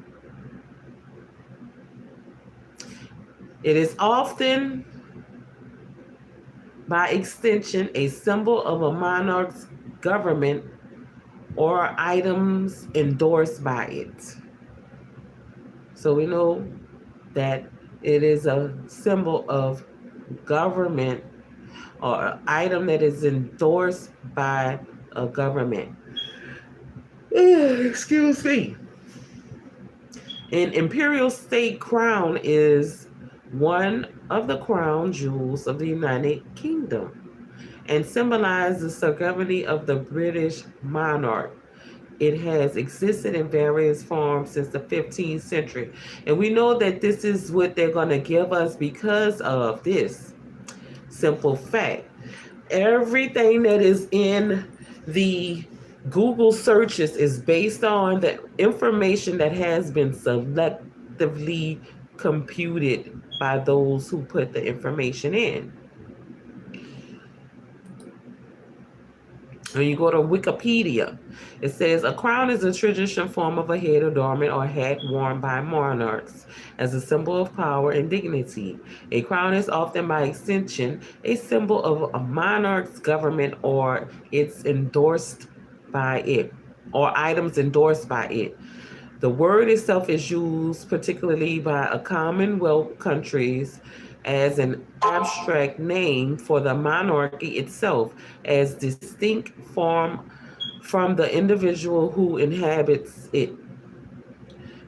It is often, by extension, a symbol of a monarch's government or items endorsed by it. So we know that it is a symbol of government or an item that is endorsed by a government. Excuse me. An imperial state crown is one of the crown jewels of the United Kingdom and symbolizes the sovereignty of the British monarch. It has existed in various forms since the 15th century. And we know that this is what they're going to give us because of this simple fact. Everything that is in the Google searches is based on the information that has been selectively computed by those who put the information in. When you go to Wikipedia, it says a crown is a traditional form of a head adornment or hat worn by monarchs as a symbol of power and dignity. A crown is often, by extension, a symbol of a monarch's government or it's endorsed by it, or items endorsed by it. The word itself is used particularly by a Commonwealth countries as an abstract name for the monarchy itself, as distinct from the individual who inhabits it.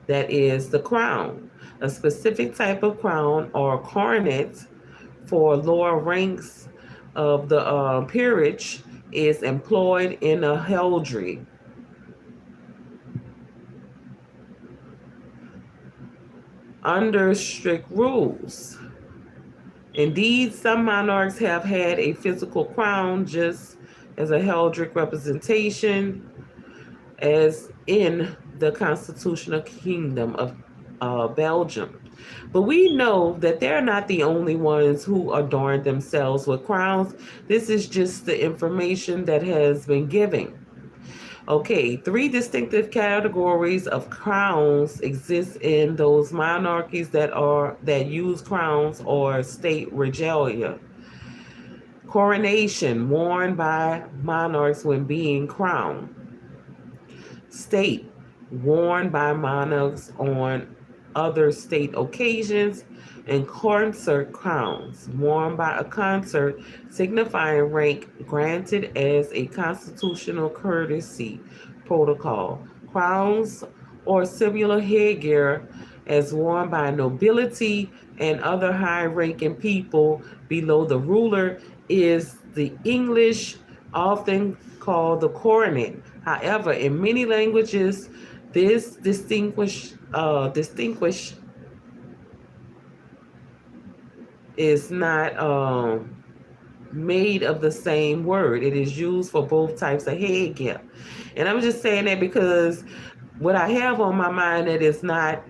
That is the crown. A specific type of crown or coronet for lower ranks of the peerage is employed in a heraldry. Under strict rules. Indeed, some monarchs have had a physical crown just as a heraldic representation, as in the constitutional kingdom of Belgium. But we know that they're not the only ones who adorn themselves with crowns. This is just the information that has been given. Okay, three distinctive categories of crowns exist in those monarchies that use crowns or state regalia. Coronation, worn by monarchs when being crowned. State, worn by monarchs on other state occasions. And concert crowns, worn by a concert, signifying rank granted as a constitutional courtesy protocol. Crowns or similar headgear as worn by nobility and other high-ranking people below the ruler is the English often called the coronet. However, in many languages, this distinguish is not made of the same word. It is used for both types of headgear. And I'm just saying that because what I have on my mind that is not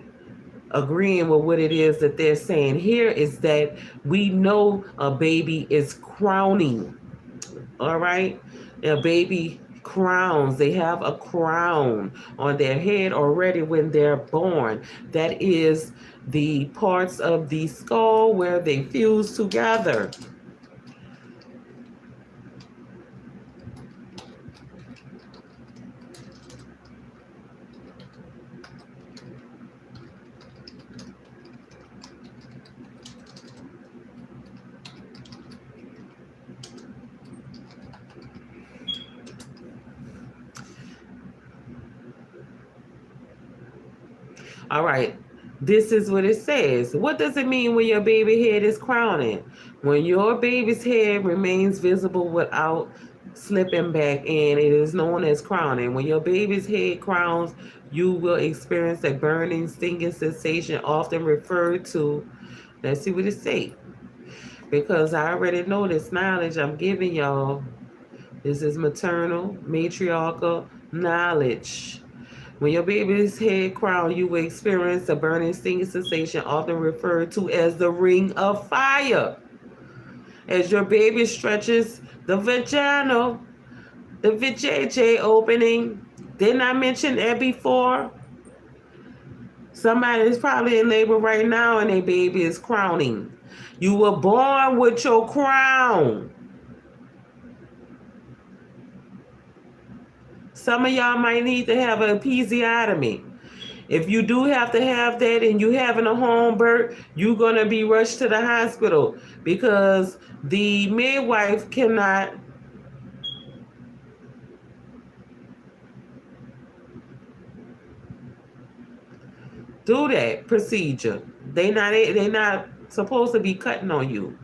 agreeing with what it is that they're saying here is that we know a baby is crowning. All right? A baby crowns. They have a crown on their head already when they're born. That is the parts of the skull where they fuse together. All right. This is what it says. What does it mean when your baby head is crowning? When your baby's head remains visible without slipping back in, it is known as crowning. When your baby's head crowns, you will experience a burning, stinging sensation, often referred to. Let's see what it says. Because I already know this knowledge I'm giving y'all. This is maternal, matriarchal knowledge. When your baby's head crown, you will experience a burning, stinging sensation, often referred to as the ring of fire. As your baby stretches the vaginal, the vajayjay opening, didn't I mention that before? Somebody is probably in labor right now and their baby is crowning. You were born with your crown. Some of y'all might need to have an episiotomy. If you do have to have that and you having a home birth, you're going to be rushed to the hospital because the midwife cannot do that procedure. They not supposed to be cutting on you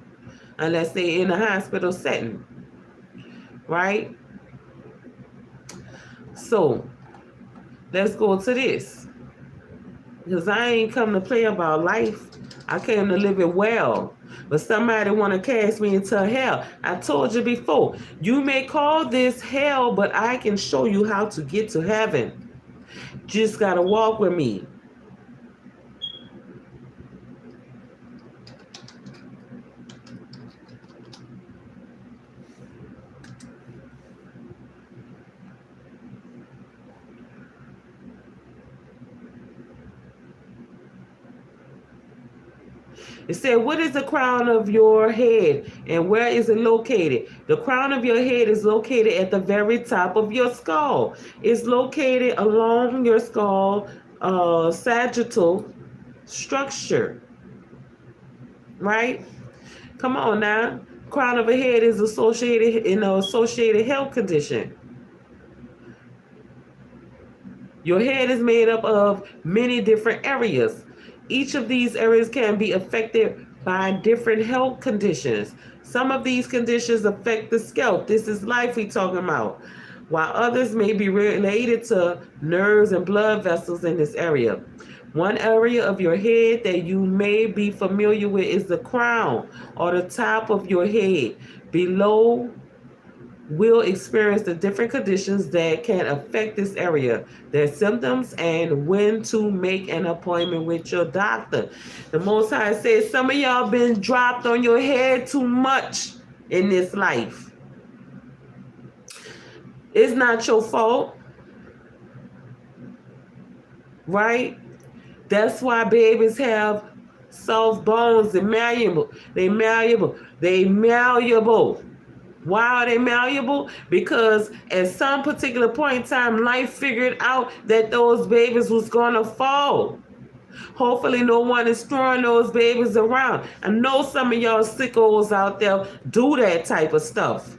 unless they're in a hospital setting. Right? So, let's go to this. Because I ain't come to play about life. I came to live it well. But somebody want to cast me into hell. I told you before, you may call this hell, but I can show you how to get to heaven. Just got to walk with me. It said, what is the crown of your head and where is it located? The crown of your head is located at the very top of your skull. It's located along your skull sagittal structure. Right? Come on now. Crown of a head is associated in an associated health condition. Your head is made up of many different areas. Each of these areas can be affected by different health conditions. Some of these conditions affect the scalp. This is life we talking about. While others may be related to nerves and blood vessels in this area. One area of your head that you may be familiar with is the crown or the top of your head. Below will experience the different conditions that can affect this area, their symptoms, and when to make an appointment with your doctor. The Most High says some of y'all been dropped on your head too much in this life. It's not your fault, right? That's why babies have soft bones and malleable. They malleable. Why are they malleable? Because at some particular point in time, life figured out that those babies was going to fall. Hopefully no one is throwing those babies around. I know some of y'all sickos out there do that type of stuff.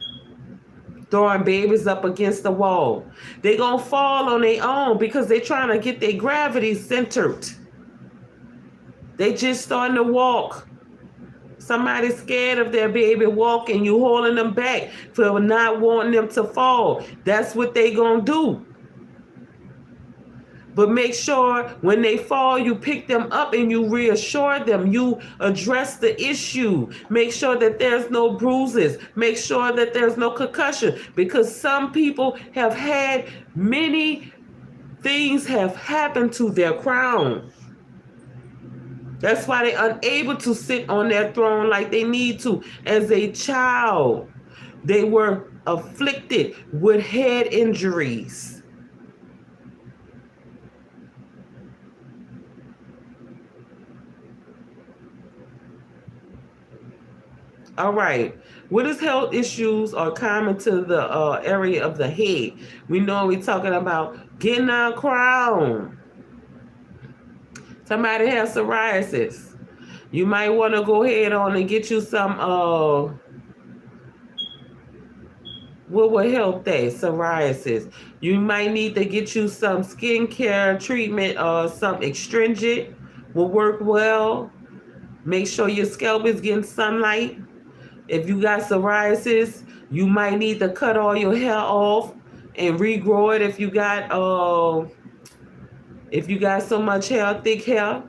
Throwing babies up against the wall. They're going to fall on their own because they're trying to get their gravity centered. They just starting to walk. Somebody's scared of their baby walking. You holding them back for not wanting them to fall. That's what they gonna do. But make sure when they fall, you pick them up and you reassure them. You address the issue. Make sure that there's no bruises. Make sure that there's no concussion. Because some people have had many things have happened to their crown. That's why they're unable to sit on their throne like they need to. As a child, they were afflicted with head injuries. All right. What is health issues are common to the area of the head? We know we're talking about getting our crown. Somebody has psoriasis. You might want to go ahead on and get you some what will help that psoriasis. You might need to get you some skincare treatment or some astringent will work well. Make sure your scalp is getting sunlight. If you got psoriasis, you might need to cut all your hair off and regrow it if you got so much hair, thick hair.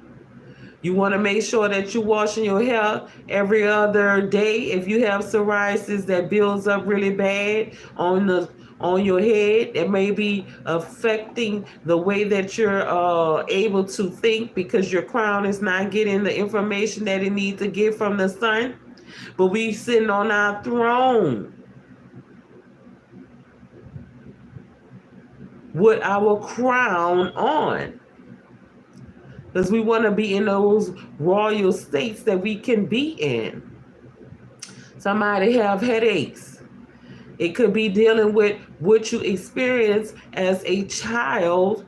You want to make sure that you're washing your hair every other day. If you have psoriasis that builds up really bad on your head, it may be affecting the way that you're able to think because your crown is not getting the information that it needs to get from the sun. But we sitting on our throne with our crown on. Because we want to be in those royal states that we can be in. Somebody have headaches. It could be dealing with what you experienced as a child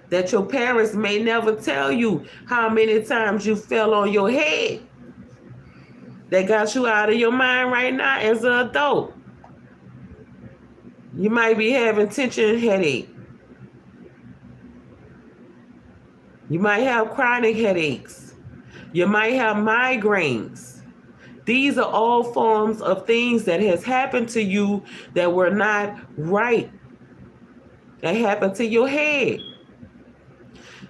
that your parents may never tell you how many times you fell on your head. That got you out of your mind right now as an adult. You might be having tension headache. You might have chronic headaches. You might have migraines. These are all forms of things that has happened to you that were not right. That happened to your head.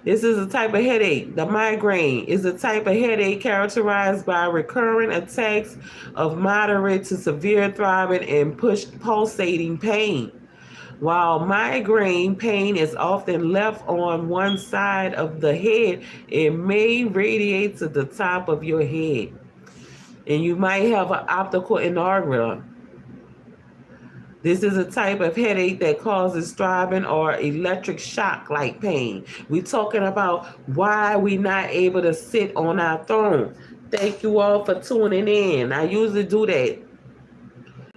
This is a type of headache. The migraine is a type of headache characterized by recurrent attacks of moderate to severe throbbing and pulsating pain. While migraine pain is often left on one side of the head, it may radiate to the top of your head. And you might have an optical aneurysm. This is a type of headache that causes throbbing or electric shock-like pain. We're talking about why we're not able to sit on our throne. Thank you all for tuning in. I usually do that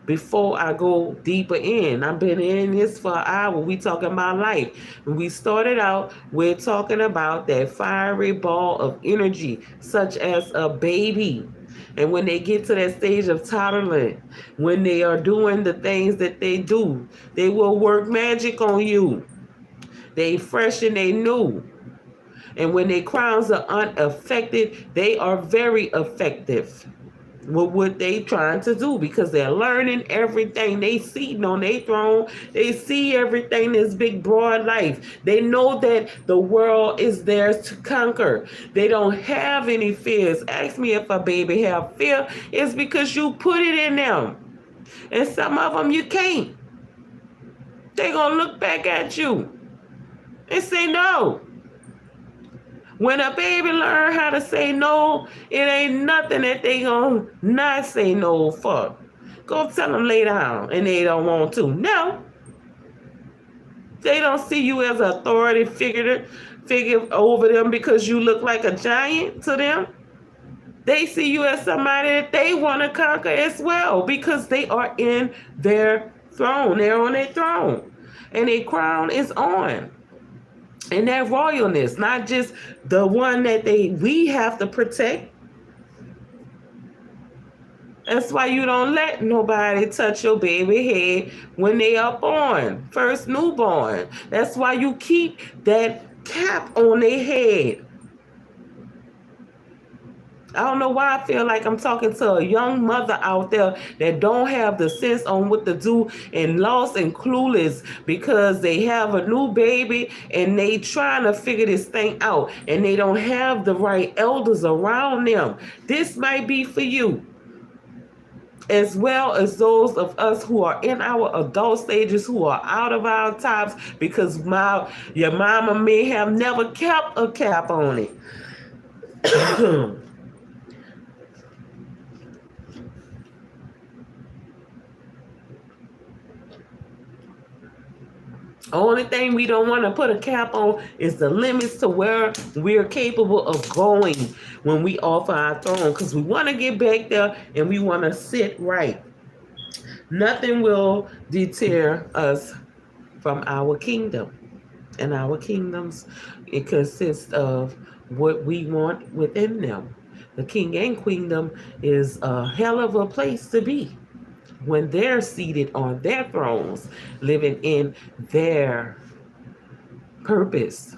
before I go deeper in. I've been in this for an hour. We talking about life. When we started out, we're talking about that fiery ball of energy, such as a baby. And when they get to that stage of toddling, when they are doing the things that they do, they will work magic on you. They fresh and they new. And when their crowns are unaffected, they are very effective with what they trying to do because they're learning everything. They see on their throne. They see everything, this big broad life. They know that the world is theirs to conquer. They don't have any fears. Ask me if a baby have fear. It's because you put it in them. And some of them you can't. They're going to look back at you and say no. When a baby learn how to say no, it ain't nothing that they gonna not say no for. Go tell them lay down and they don't want to. No. They don't see you as an authority figure over them because you look like a giant to them. They see you as somebody that they want to conquer as well because they are in their throne. They're on their throne. And their crown is on. And that royalness, not just the one that we have to protect. That's why you don't let nobody touch your baby head when they are born, first newborn. That's why you keep that cap on their head. I don't know why I feel like I'm talking to a young mother out there that don't have the sense on what to do and lost and clueless because they have a new baby and they trying to figure this thing out and they don't have the right elders around them. This might be for you, as well as those of us who are in our adult stages, who are out of our tops because your mama may have never kept a cap on it. Only thing we don't want to put a cap on is the limits to where we're capable of going when we offer our throne, because we want to get back there and we want to sit right. Nothing will deter us from our kingdom. And our kingdoms, it consists of what we want within them. The king and queendom is a hell of a place to be when they're seated on their thrones, living in their purpose.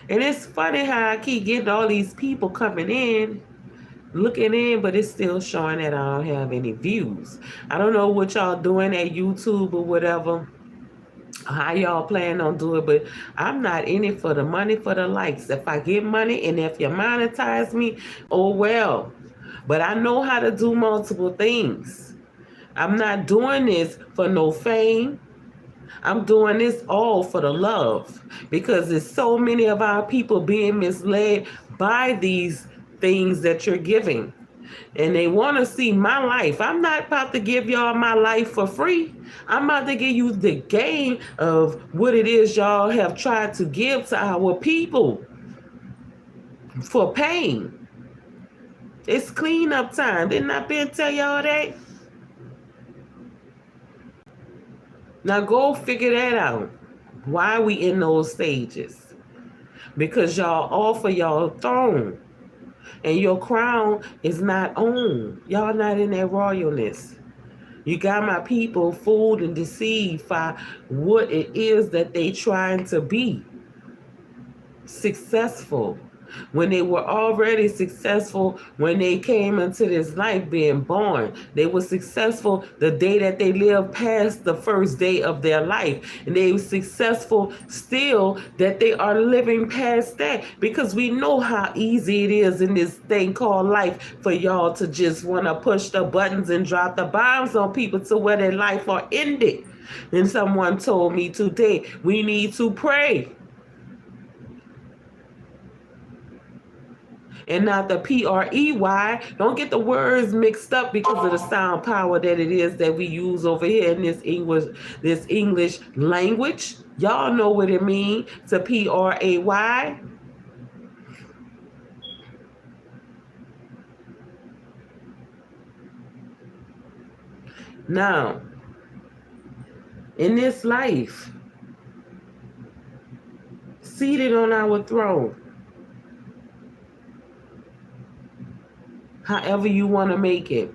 And it's funny how I keep getting all these people coming in, looking in, but it's still showing that I don't have any views. I don't know what y'all doing at YouTube or whatever, how y'all plan on doing, but I'm not in it for the money, for the likes. If I get money and if you monetize me, oh well. But I know how to do multiple things. I'm not doing this for no fame. I'm doing this all for the love, because there's so many of our people being misled by these things that you're giving. And they want to see my life. I'm not about to give y'all my life for free. I'm about to give you the game of what it is y'all have tried to give to our people for pain. It's cleanup time. Didn't I been tell y'all that? Now go figure that out. Why are we in those stages? Because y'all offer y'all throne. And your crown is not on. Y'all not in that royalness. You got my people fooled and deceived by what it is that they trying to be. Successful. When they were already successful when they came into this life being born. They were successful the day that they lived past the first day of their life. And they were successful still that they are living past that, because we know how easy it is in this thing called life for y'all to just want to push the buttons and drop the bombs on people to where their life are ended. And someone told me today, we need to pray. And not the P-R-E-Y. Don't get the words mixed up because of the sound power that it is that we use over here in this English language. Y'all know what it means to P-R-A-Y. Now, in this life, seated on our throne, however you want to make it,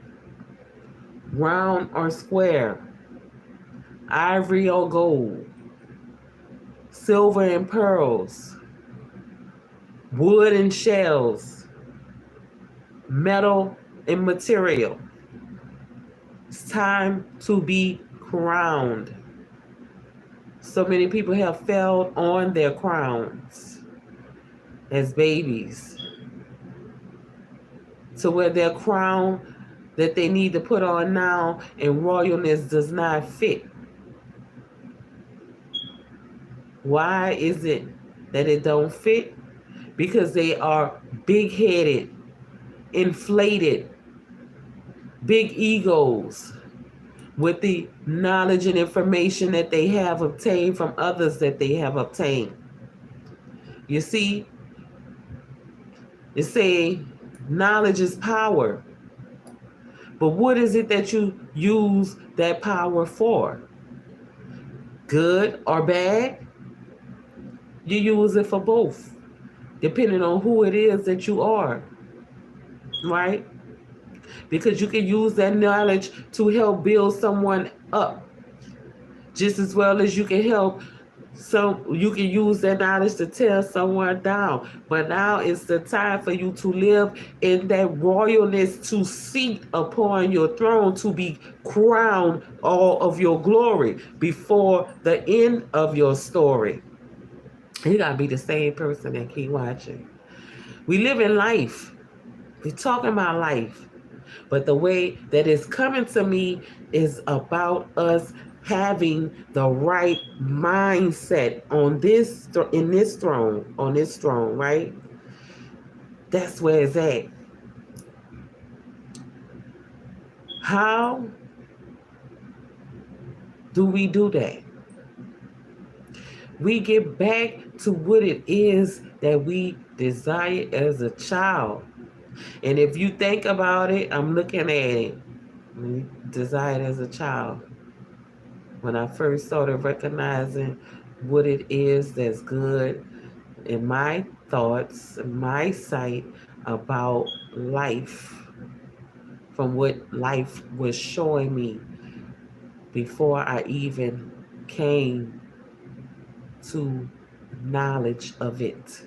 round or square, ivory or gold, silver and pearls, wood and shells, metal and material. It's time to be crowned. So many people have failed on their crowns as babies, to where their crown that they need to put on now in royalness does not fit. Why is it that it don't fit? Because they are big-headed, inflated, big egos with the knowledge and information that they have obtained from others that they have obtained. You see, you say knowledge is power. But what is it that you use that power for? Good or bad? You use it for both, depending on who it is that you are, right? Because you can use that knowledge to help build someone up, just as well as you can help So you can use that knowledge to tear someone down. But now it's the time for you to live in that royalness, to seat upon your throne, to be crowned all of your glory before the end of your story. You gotta be the same person and keep watching. We live in life. We're talking about life. But the way that it's coming to me is about us having the right mindset on this in this throne, on this throne, right? That's where it's at. How do we do that? We get back to what it is that we desire as a child. And if you think about it, I'm looking at it. We desired as a child. When I first started recognizing what it is that's good in my thoughts, my sight about life, from what life was showing me before I even came to knowledge of it.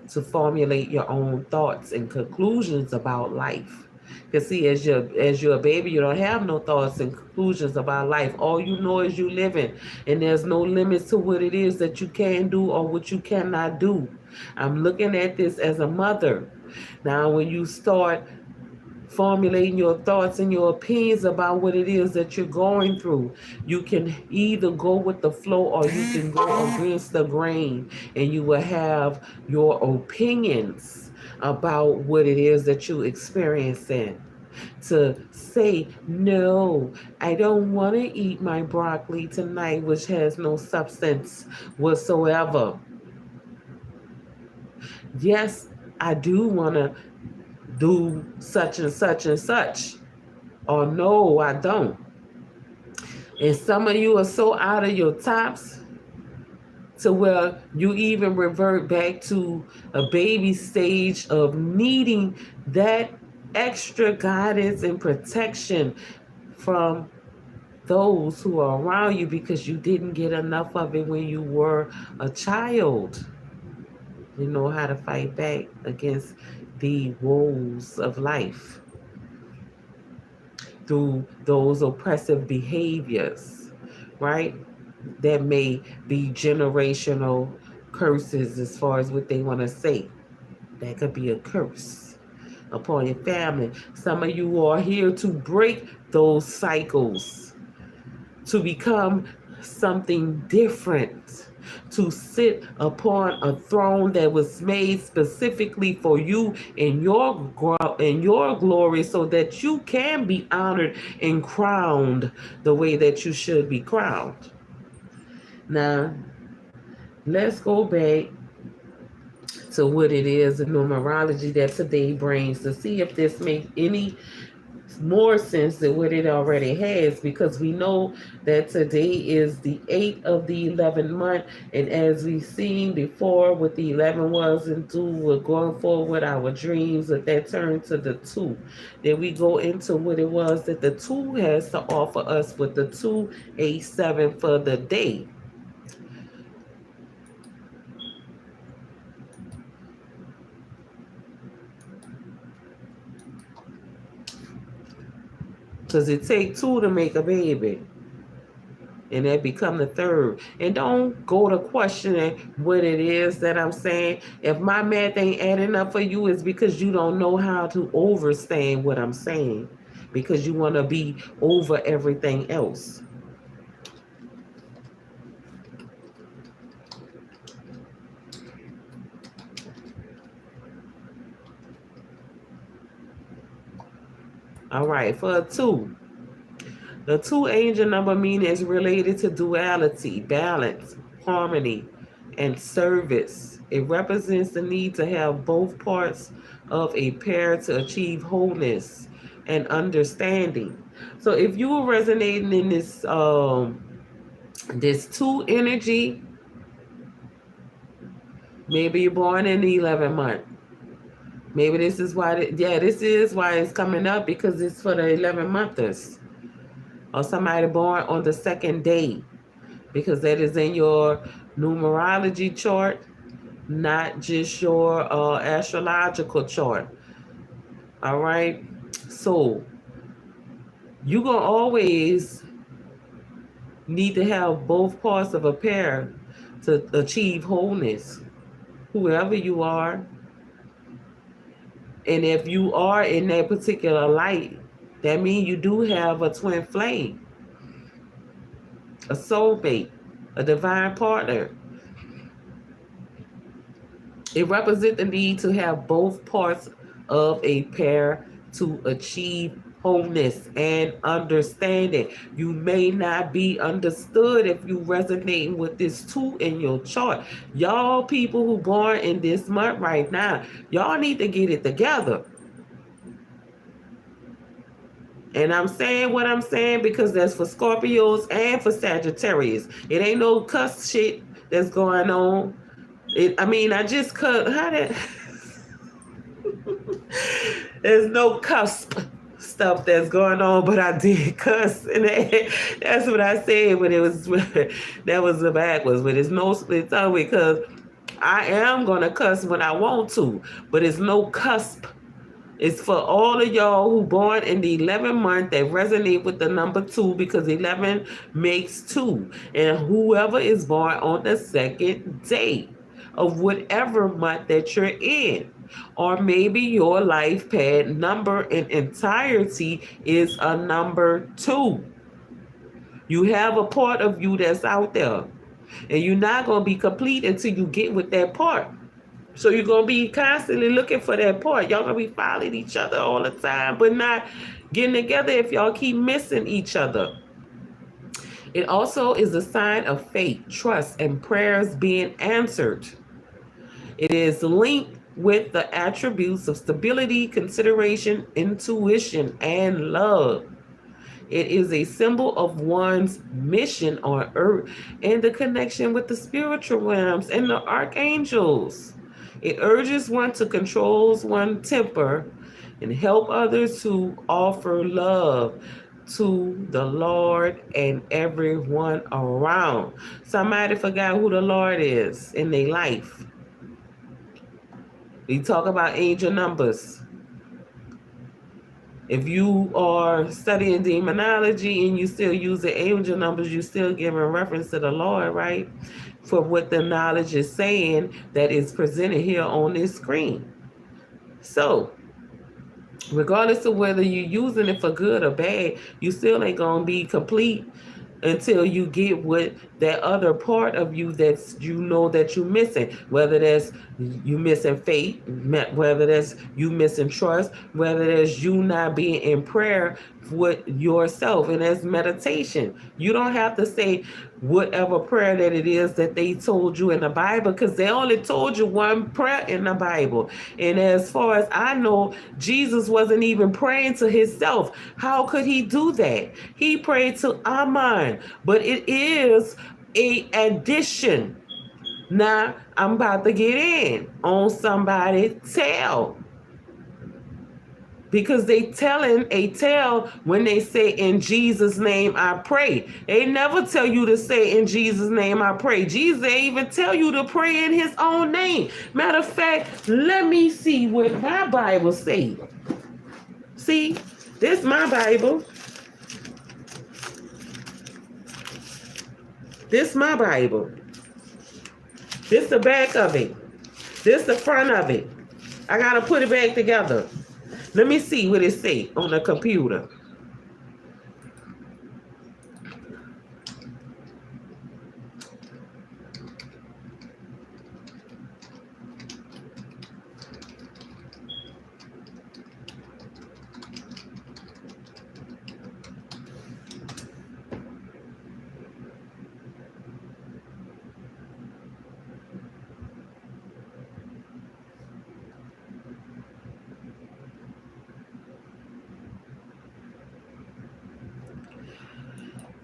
To formulate your own thoughts and conclusions about life. Because see, as you're a baby, you don't have no thoughts and conclusions about life. All you know is you living, and there's no limits to what it is that you can do or what you cannot do. I'm looking at this as a mother. Now, when you start formulating your thoughts and your opinions about what it is that you're going through, you can either go with the flow or you can go against the grain, and you will have your opinions about what it is that you're experiencing. To say, no, I don't want to eat my broccoli tonight, which has no substance whatsoever. Yes, I do want to do such and such and such. Or no, I don't. And some of you are so out of your tops to where you even revert back to a baby stage of needing that extra guidance and protection from those who are around you because you didn't get enough of it when you were a child. You know how to fight back against the woes of life through those oppressive behaviors, right? That may be generational curses as far as what they want to say. That could be a curse upon your family. Some of you are here to break those cycles, to become something different, to sit upon a throne that was made specifically for you in your glory, so that you can be honored and crowned the way that you should be crowned. Now, let's go back to what it is in numerology that today brings, to see if this makes any more sense than what it already has, because we know that today is the 8th of the 11th month, and as we've seen before, what the 11 was and 2, we're going forward with our dreams, that turned to the 2. Then we go into what it was that the 2 has to offer us with the 287 for the day. Because it takes 2 to make a baby. And that become the 3rd. And don't go to questioning what it is that I'm saying. If my math ain't adding up for you, it's because you don't know how to overstand what I'm saying. Because you want to be over everything else. All right, for a 2. The 2 angel number meaning is related to duality, balance, harmony, and service. It represents the need to have both parts of a pair to achieve wholeness and understanding. So if you were resonating in this 2 energy, maybe you're born in the 11th month. Maybe this is why, this is why it's coming up, because it's for the 11 monthers. Or somebody born on the 2nd day. because that is in your numerology chart, not just your astrological chart. All right. So you're going to always need to have both parts of a pair to achieve wholeness, whoever you are. And if you are in that particular light, that means you do have a twin flame, a soulmate, a divine partner. It represents the need to have both parts of a pair to achieve wholeness and understanding. You may not be understood if you resonate with this two in your chart. Y'all people who born in this month right now, y'all need to get it together. And I'm saying what I'm saying because that's for Scorpios and for Sagittarius. It ain't no cuss shit that's going on. I just cut. How did? There's no cusp stuff that's going on, but I did cuss, and that's what I said. But it was that was the backwards. But it's no split tongue because I am gonna cuss when I want to, but it's no cusp. It's for all of y'all who born in the 11th month that resonate with the number 2 because 11 makes 2. And whoever is born on the second day of whatever month that you're in. Or maybe your life pad number in entirety is a number 2. You have a part of you that's out there. And you're not going to be complete until you get with that part. So you're going to be constantly looking for that part. Y'all going to be following each other all the time, but not getting together if y'all keep missing each other. It also is a sign of faith, trust, and prayers being answered. It is linked with the attributes of stability, consideration, intuition, and love. It is a symbol of one's mission on earth and the connection with the spiritual realms and the archangels. It urges one to control one's temper and help others to offer love to the Lord and everyone around. Somebody forgot who the Lord is in their life. We talk about angel numbers. If you are studying demonology and you still use the angel numbers, you still giving reference to the Lord, right? For what the knowledge is saying that is presented here on this screen. So, regardless of whether you're using it for good or bad, you still ain't going to be complete until you get what that other part of you that's that you're missing, whether that's you missing faith, whether that's you missing trust, whether that's you not being in prayer with yourself. And that's meditation. You don't have to say whatever prayer that it is that they told you in the Bible, because they only told you one prayer in the Bible. And as far as I know, Jesus wasn't even praying to himself. How could he do that? He prayed to Amen. But it is a addition. Now I'm about to get in on somebody's tail, because they telling a tale when they say in Jesus' name I pray. They never tell you to say in Jesus' name I pray. Jesus ain't even tell you to pray in his own name. Matter of fact, let me see what my Bible say. See, this my Bible. This my Bible. This the back of it. This the front of it. I gotta put it back together. Let me see what it say on the computer.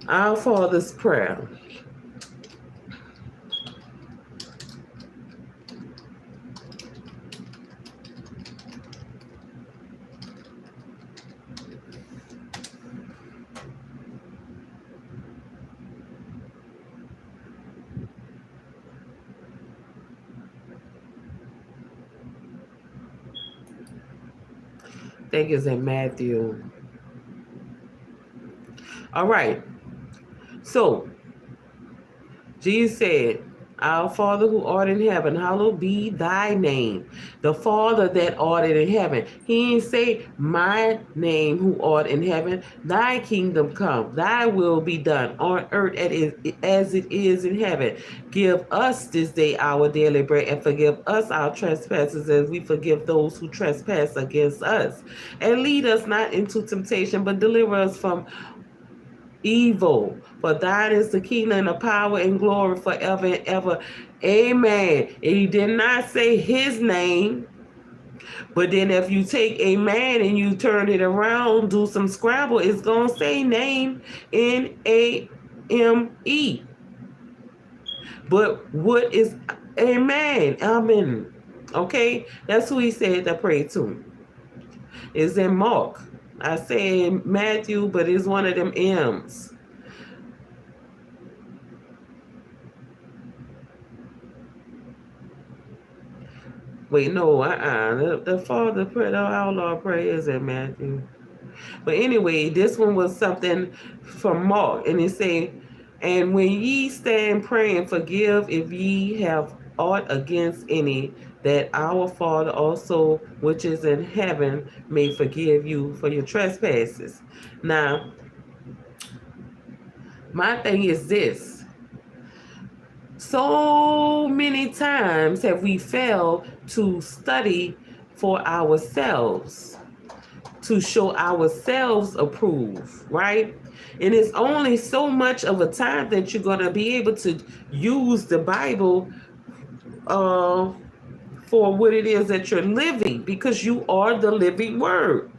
Our Father's Prayer. I think it's in Matthew. All right. So Jesus said, Our Father who art in heaven, hallowed be thy name. The Father that art in heaven. He didn't say, My name who art in heaven. Thy kingdom come. Thy will be done on earth as it is in heaven. Give us this day our daily bread, and forgive us our trespasses as we forgive those who trespass against us. And lead us not into temptation, but deliver us from evil. For thine is the kingdom and the power and glory forever and ever. Amen. And he did not say his name, but then if you take amen and you turn it around, do some Scrabble, it's going to say name, Name. But what is amen? Amen. Okay? That's who he said to pray to. It's in Mark. I say Matthew, but it's one of them M's. Wait, no, the Father prayer, our Lord prayer is in Matthew. But anyway, this one was something from Mark, and it said, And when ye stand praying, forgive if ye have aught against any, that our Father also, which is in heaven, may forgive you for your trespasses. Now, my thing is this. So many times have we failed to study for ourselves, to show ourselves approve, right? And it's only so much of a time that you're going to be able to use the Bible for what it is that you're living, because you are the living word.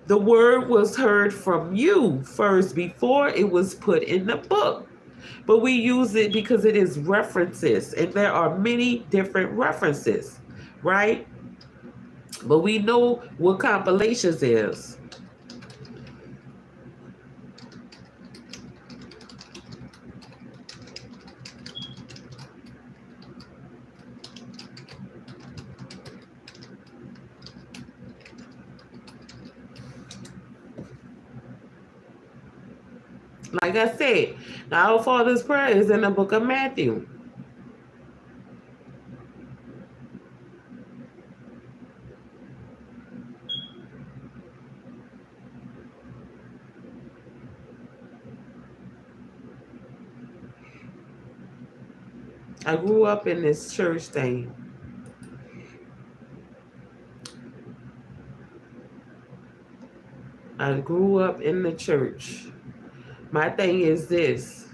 The word was heard from you first before it was put in the book. But we use it because it is references, and there are many different references, right? But we know what compilations is. Like I said, our Father's Prayer is in the book of Matthew. I grew up in this church thing. I grew up in the church. My thing is this.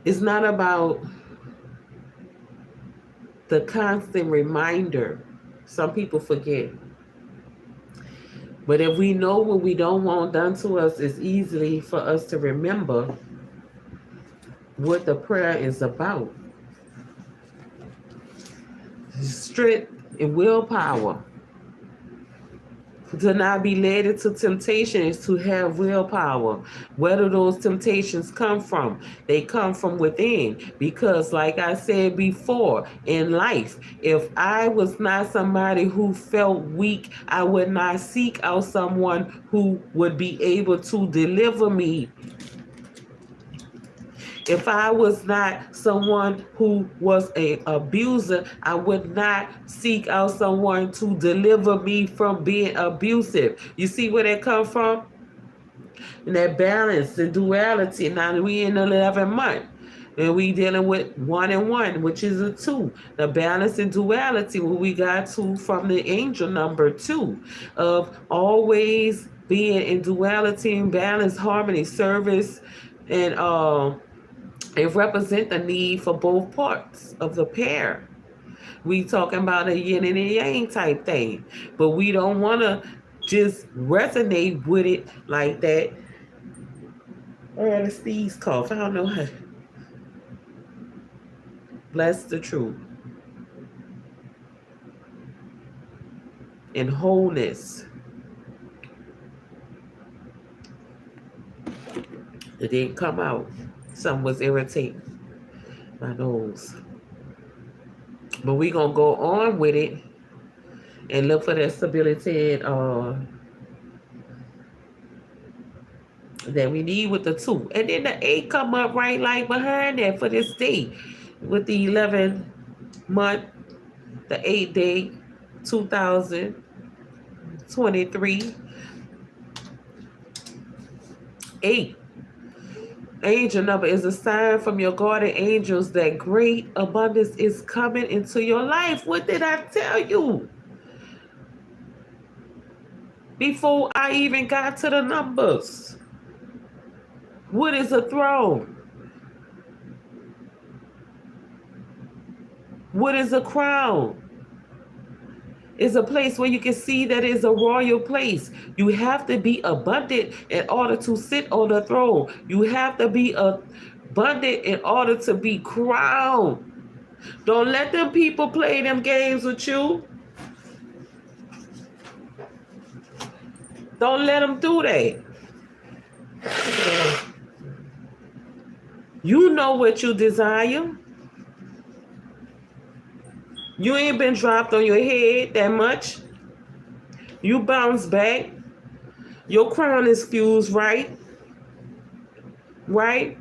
It's not about the constant reminder. Some people forget. But if we know what we don't want done to us, it's easy for us to remember what the prayer is about. Strength and willpower. To not be led into temptation is to have willpower. Where do those temptations come from? They come from within. Because, like I said before, in life, if I was not somebody who felt weak, I would not seek out someone who would be able to deliver me. If I was not someone who was an abuser, I would not seek out someone to deliver me from being abusive. You see where that come from? And that balance, the duality. Now we in the 11th month. And we dealing with 1 and 1, which is a 2. The balance and duality, what we got to from the angel number 2, of always being in duality and balance, harmony, service, and it represents the need for both parts of the pair. We talking about a yin and a yang type thing, but we don't want to just resonate with it like that. Oh, the sneeze cough. I don't know how. Bless the truth and wholeness. It didn't come out. Something was irritating my nose. But we're going to go on with it and look for that stability that we need with the 2. And then the 8 come up right like behind that for this day with the 11th month, the 8th day, 2023. 8. Angel number is a sign from your guardian angels that great abundance is coming into your life. What did I tell you? Before I even got to the numbers. What is a throne? What is a crown? It's a place where you can see that is a royal place. You have to be abundant in order to sit on the throne. You have to be abundant in order to be crowned. Don't let them people play them games with you. Don't let them do that. You know what you desire. You ain't been dropped on your head that much. You bounce back. Your crown is fused right. Right?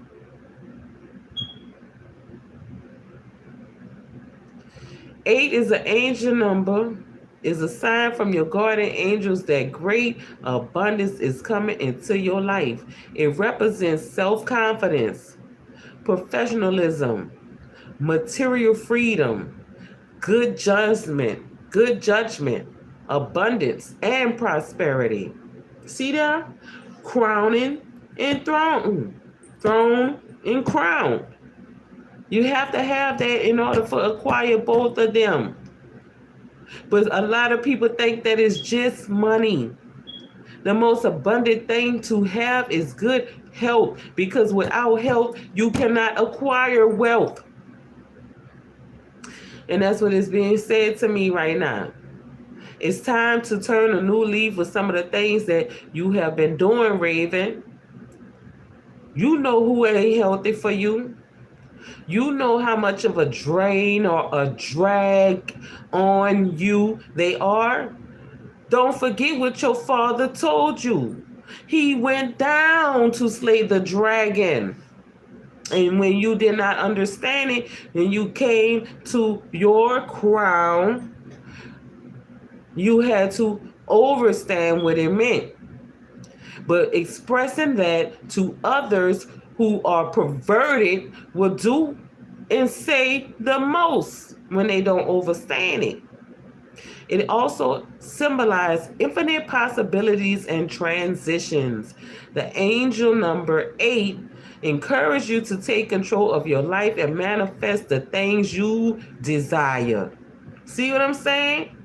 Eight is an angel number. Is a sign from your guardian angels that great abundance is coming into your life. It represents self-confidence, professionalism, material freedom, good judgment, abundance, and prosperity. See that? Crowning and throne and crown. You have to have that in order to acquire both of them. But a lot of people think that it's just money. The most abundant thing to have is good health, because without health, you cannot acquire wealth. And that's what is being said to me right now. It's time to turn a new leaf with some of the things that you have been doing, Raven. You know who ain't healthy for you. You know how much of a drain or a drag on you they are. Don't forget what your father told you. He went down to slay the dragon. And when you did not understand it, and you came to your crown, you had to understand what it meant. But expressing that to others who are perverted will do and say the most when they don't understand it. It also symbolizes infinite possibilities and transitions. The angel number 8 encourages you to take control of your life and manifest the things you desire. See what I'm saying?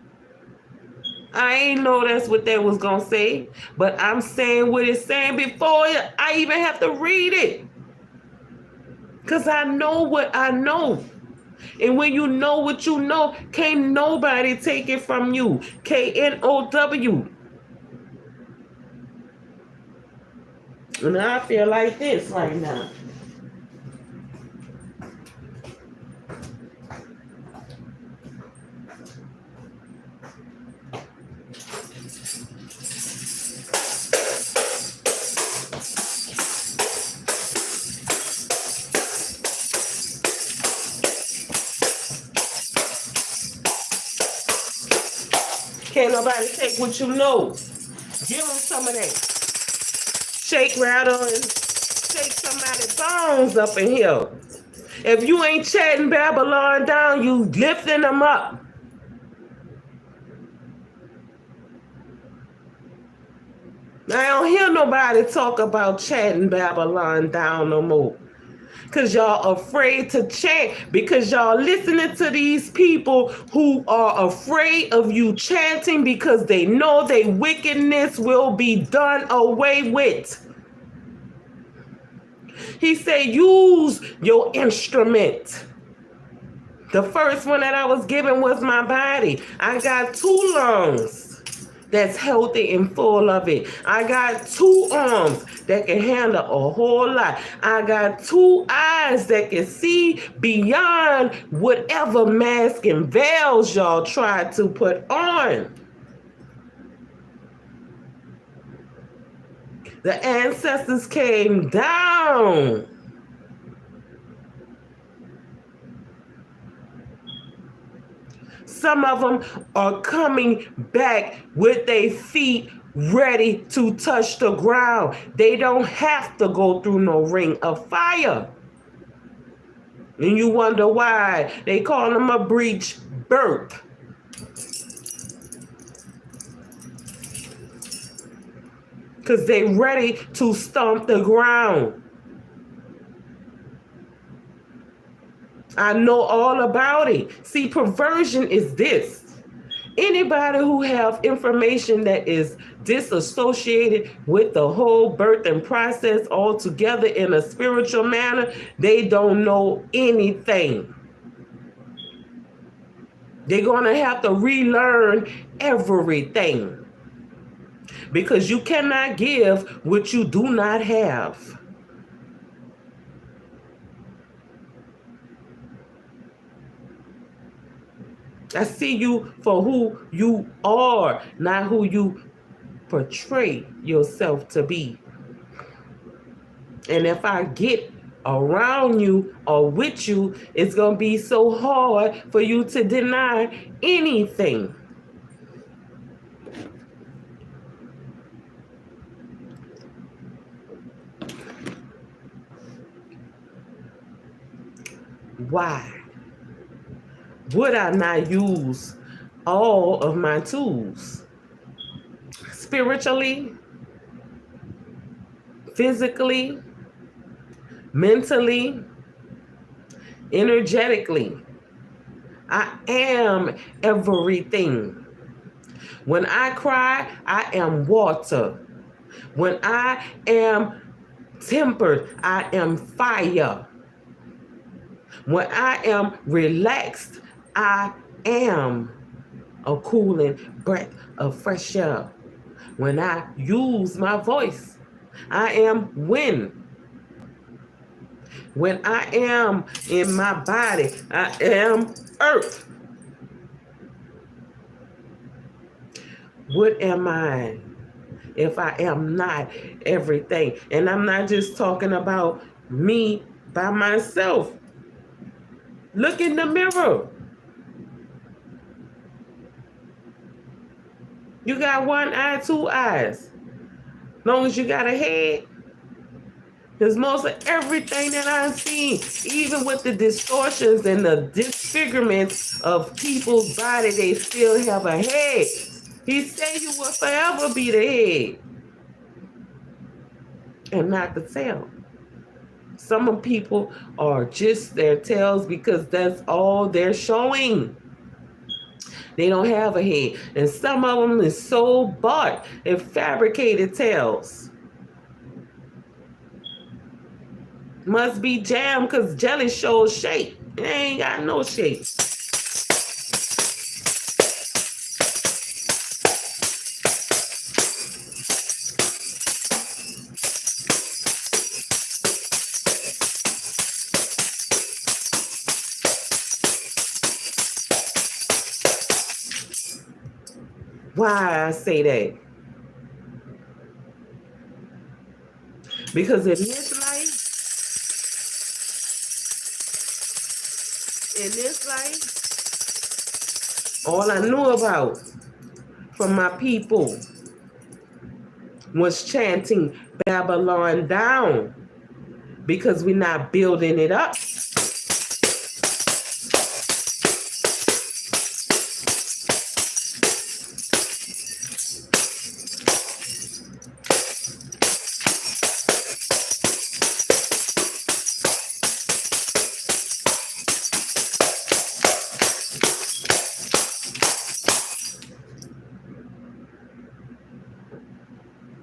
I ain't know that's what that was going to say, but I'm saying what it's saying before I even have to read it. Because I know what I know. And when you know what you know, can't nobody take it from you. KNOW. And I feel like this right now. Can't nobody take what you know. Give them some of that. Shake, rattle, and shake somebody's bones up in here. If you ain't chatting Babylon down, you lifting them up. I don't hear nobody talk about chatting Babylon down no more. Because y'all afraid to chant, because y'all listening to these people who are afraid of you chanting because they know their wickedness will be done away with. He said, use your instrument. The first one that I was given was my body. I got 2 lungs that's healthy and full of it. I got 2 arms that can handle a whole lot. I got 2 eyes that can see beyond whatever mask and veils y'all try to put on. The ancestors came down. Some of them are coming back with their feet ready to touch the ground. They don't have to go through no ring of fire. And you wonder why they call them a breech birth. Because they ready to stomp the ground. I know all about it. See, perversion is this. Anybody who have information that is disassociated with the whole birthing process altogether in a spiritual manner, they don't know anything. They're going to have to relearn everything. Because you cannot give what you do not have. I see you for who you are, not who you portray yourself to be. And if I get around you or with you, it's going to be so hard for you to deny anything. Why would I not use all of my tools? Spiritually, physically, mentally, energetically. I am everything. When I cry, I am water. When I am tempered, I am fire. When I am relaxed, I am a cooling breath of fresh air. When I use my voice, I am wind. When I am in my body, I am earth. What am I if I am not everything? And I'm not just talking about me by myself. Look in the mirror. You got 1 eye, 2 eyes. Long as you got a head. Because most of everything that I've seen, even with the distortions and the disfigurements of people's body, they still have a head. He said you will forever be the head and not the tail. Some people are just their tails because that's all they're showing. They don't have a head. And some of them is so bought and fabricated tails. Must be jam because jelly shows shape. It ain't got no shape. Why I say that? Because in this life, all I knew about from my people was chanting Babylon down because we're not building it up.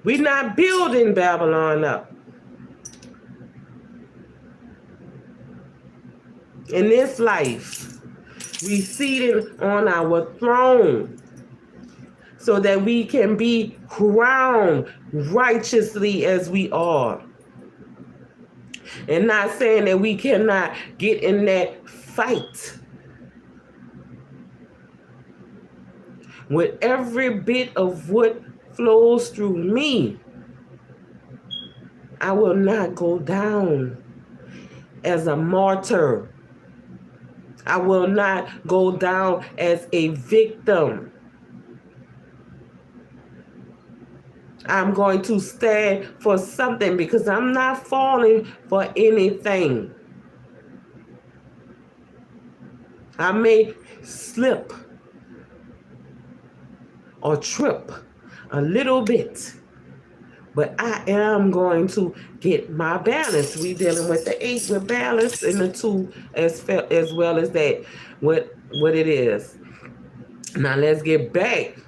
We're not building Babylon up. In this life, we seated on our throne, so that we can be crowned righteously as we are. And not saying that we cannot get in that fight. With every bit of what flows through me, I will not go down as a martyr. I will not go down as a victim. I'm going to stand for something because I'm not falling for anything. I may slip or trip a little bit, but I am going to get my balance. We dealing with the 8 with balance, and the 2 as well as that, what it is. Now let's get back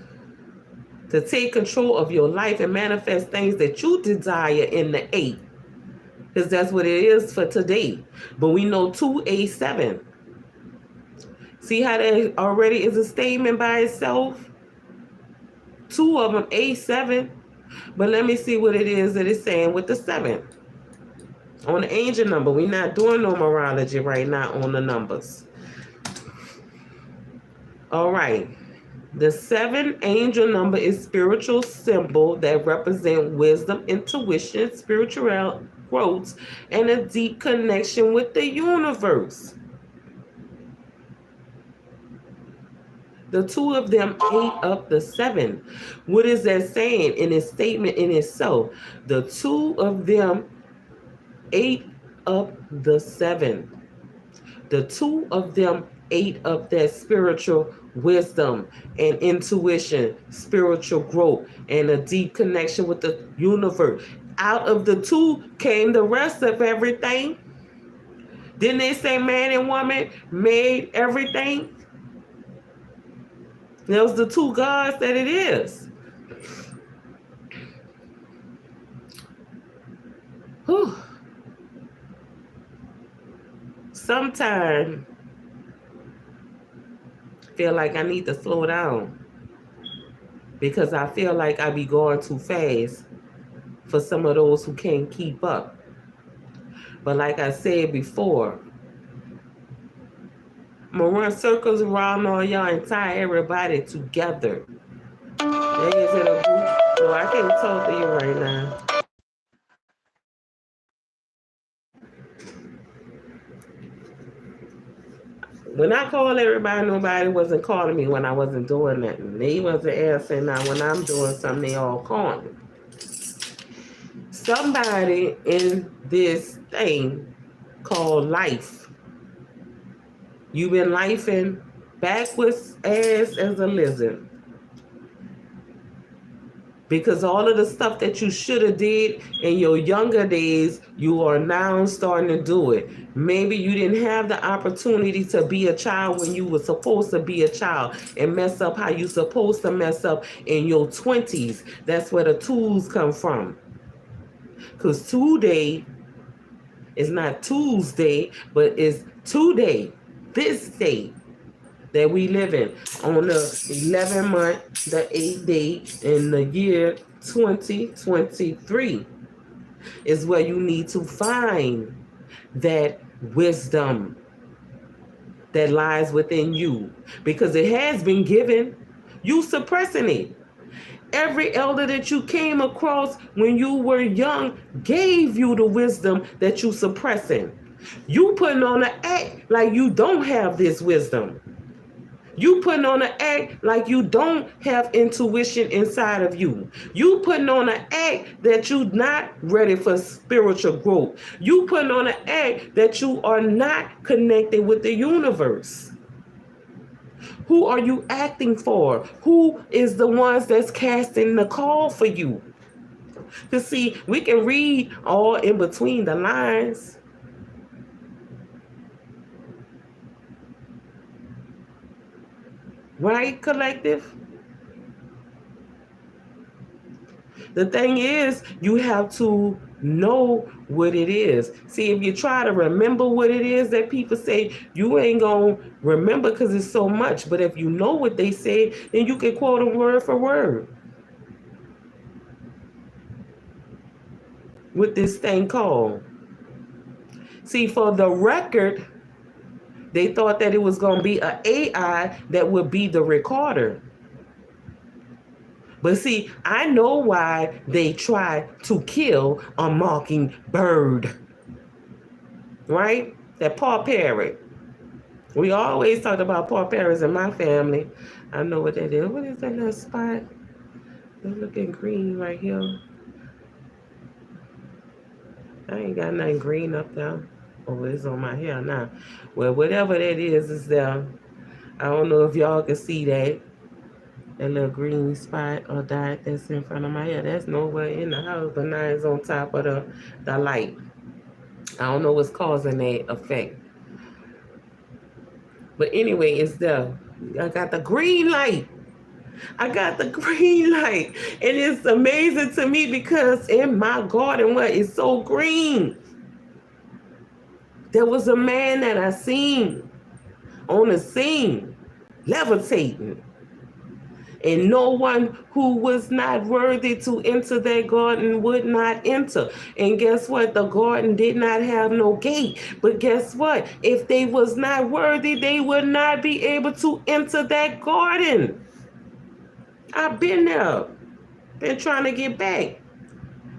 to take control of your life and manifest things that you desire in the 8. Because that's what it is for today. But we know 2A7. See how that already is a statement by itself? 2 of them, A7. But let me see what it is that it's saying with the 7. On the angel number. We're not doing numerology right now on the numbers. All right. The 7 angel number is spiritual symbol that represent wisdom, intuition, spiritual growth, and a deep connection with the universe. The 2 of them ate up the 7. What is that saying in its statement in itself? The 2 of them ate up the 7. The 2 of them ate up that spiritual wisdom and intuition, spiritual growth, and a deep connection with the universe. Out of the 2 came the rest of everything. Didn't they say man and woman made everything? Those the 2 gods that it is. Whew. Sometimes feel like I need to slow down because I feel like I be going too fast for some of those who can't keep up. But like I said before, I'm gonna run circles around all y'all and tie everybody together. Is it a group? No, I can't talk to you right now. When I call everybody, nobody wasn't calling me when I wasn't doing nothing. They wasn't answering. Now when I'm doing something, they all calling. Somebody in this thing called life. You've been lifing backwards as a lizard. Because all of the stuff that you should have did in your younger days, you are now starting to do it. Maybe you didn't have the opportunity to be a child when you were supposed to be a child and mess up how you supposed to mess up in your 20s. That's where the tools come from. Because today is not Tuesday, but it's today, this day that we live in, on the 11th month, the 8th day in the year 2023, is where you need to find that wisdom that lies within you, because it has been given. You suppressing it. Every elder that you came across when you were young gave you the wisdom that you suppressing. You putting on an act like you don't have this wisdom. You putting on an act like you don't have intuition inside of you. You putting on an act that you're not ready for spiritual growth. You putting on an act that you are not connected with the universe. Who are you acting for? Who is the ones that's casting the call for you? Because see, we can read all in between the lines. Right, collective? The thing is, you have to Know what it is. See, if you try to remember what it is that people say, you ain't gonna remember because it's so much. But if you know what they say, then you can quote them word for word. With this thing called. See, for the record, they thought that it was going to be an AI that would be the recorder. But see, I know why they tried to kill a mockingbird. Right? That Paul Parrot. We always talk about Paul Parrots in my family. I know what that is. What is that little spot? They're looking green right here. I ain't got nothing green up there. Oh, it's on my hair now. Well, whatever that is there. I don't know if y'all can see that. That little green spot or dot that's in front of my hair. That's nowhere in the house, but now it's on top of the light. I don't know what's causing that effect. But anyway, it's there. I got the green light. I got the green light. And it's amazing to me because in my garden, what is so green? There was a man that I seen on the scene levitating. And no one who was not worthy to enter that garden would not enter. And guess what? The garden did not have no gate. But guess what? If they was not worthy, they would not be able to enter that garden. I've been there. Been trying to get back.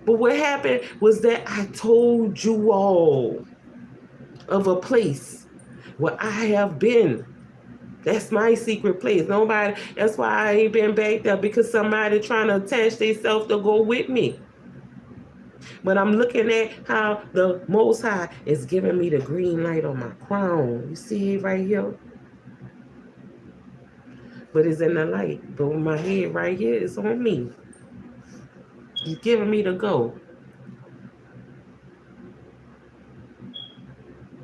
But what happened was that I told you all of a place where I have been. That's my secret place. Nobody, that's why I ain't been back there, because somebody trying to attach themselves to go with me. But I'm looking at how the Most High is giving me the green light on my crown. You see it right here? But it's in the light. But with my head right here, it's on me. He's giving me the go.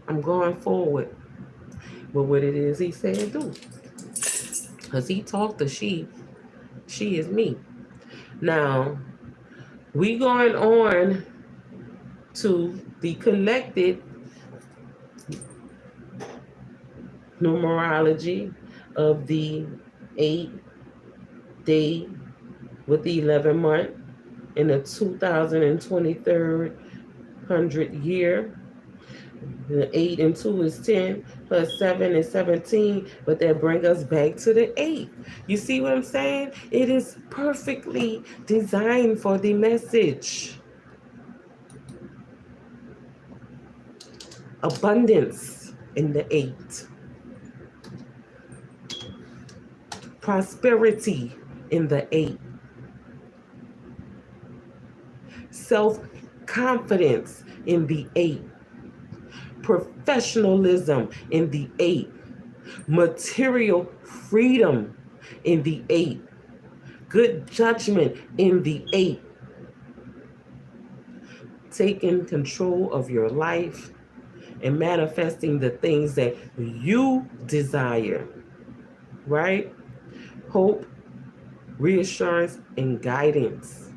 I'm going forward with what it is he said do. Because he talked to she. She is me. Now, we going on to the collected numerology of the 8-day with the 11 month in the 2023 hundred year. The 8 and 2 is 10, plus 7 is 17, but that brings us back to the 8. You see what I'm saying? It is perfectly designed for the message. Abundance in the 8. Prosperity in the 8. Self-confidence in the 8. Professionalism in the 8. Material freedom in the 8. Good judgment in the 8. Taking control of your life and manifesting the things that you desire. Right? Hope, reassurance, and guidance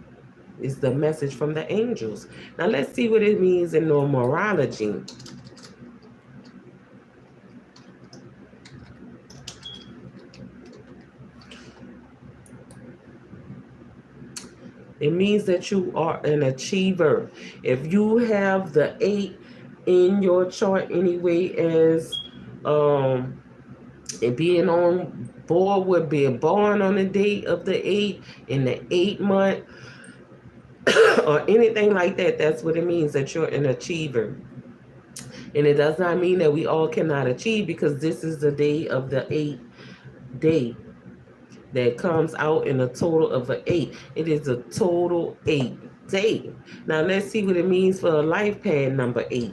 is the message from the angels. Now let's see what it means in numerology. It means that you are an achiever. If you have the 8 in your chart anyway, as and being on board with being born on the date of the 8 in the 8 month or anything like that, that's what it means, that you're an achiever. And it does not mean that we all cannot achieve, because this is the day of the 8th day that comes out in a total of an 8. It is a total 8 day. Now let's see what it means for a life path number 8.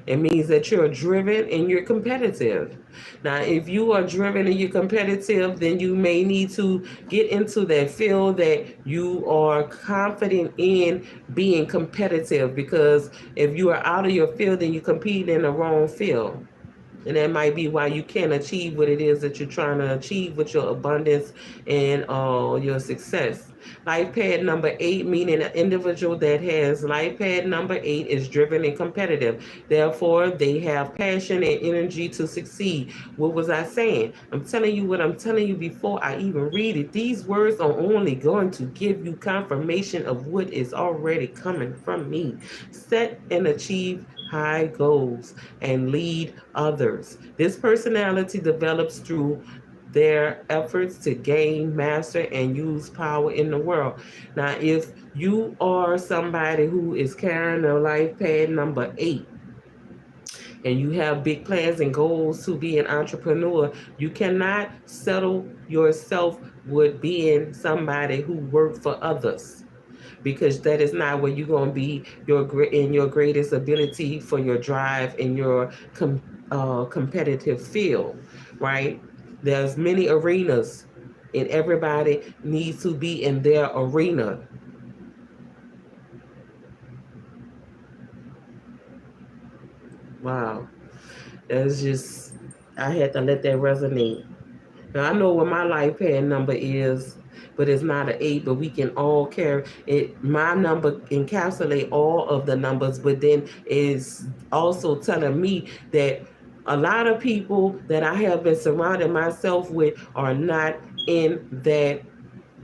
It means that you're driven and you're competitive. Now, if you are driven and you're competitive, then you may need to get into that field that you are confident in being competitive, because if you are out of your field, then you compete in the wrong field. And that might be why you can't achieve what it is that you're trying to achieve with your abundance and your success. Life pad number 8, meaning an individual that has life pad number 8 is driven and competitive. Therefore, they have passion and energy to succeed. What was I saying? I'm telling you what I'm telling you before I even read it. These words are only going to give you confirmation of what is already coming from me. Set and achieve high goals and lead others. This personality develops through their efforts to gain, master, and use power in the world. Now, if you are somebody who is carrying a life pad number 8, and you have big plans and goals to be an entrepreneur, you cannot settle yourself with being somebody who works for others, because that is not where you're going to be in your greatest ability for your drive in your competitive field, right? There's many arenas, and everybody needs to be in their arena. Wow, that's just, I had to let that resonate. Now I know what my life pad number is, but it's not an 8, but we can all carry it. My number encapsulate all of the numbers, but then is also telling me that a lot of people that I have been surrounding myself with are not in that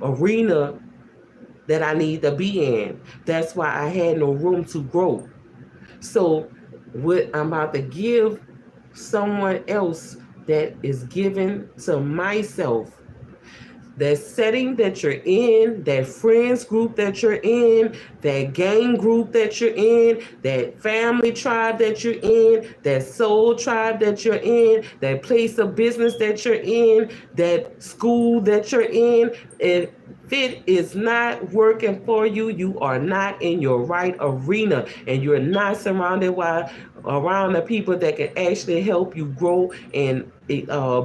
arena that I need to be in. That's why I had no room to grow. So what I'm about to give someone else that is given to myself, that setting that you're in, that friends group that you're in, that gang group that you're in, that family tribe that you're in, that soul tribe that you're in, that place of business that you're in, that school that you're in, if it is not working for you, you are not in your right arena, and you're not surrounded by around the people that can actually help you grow and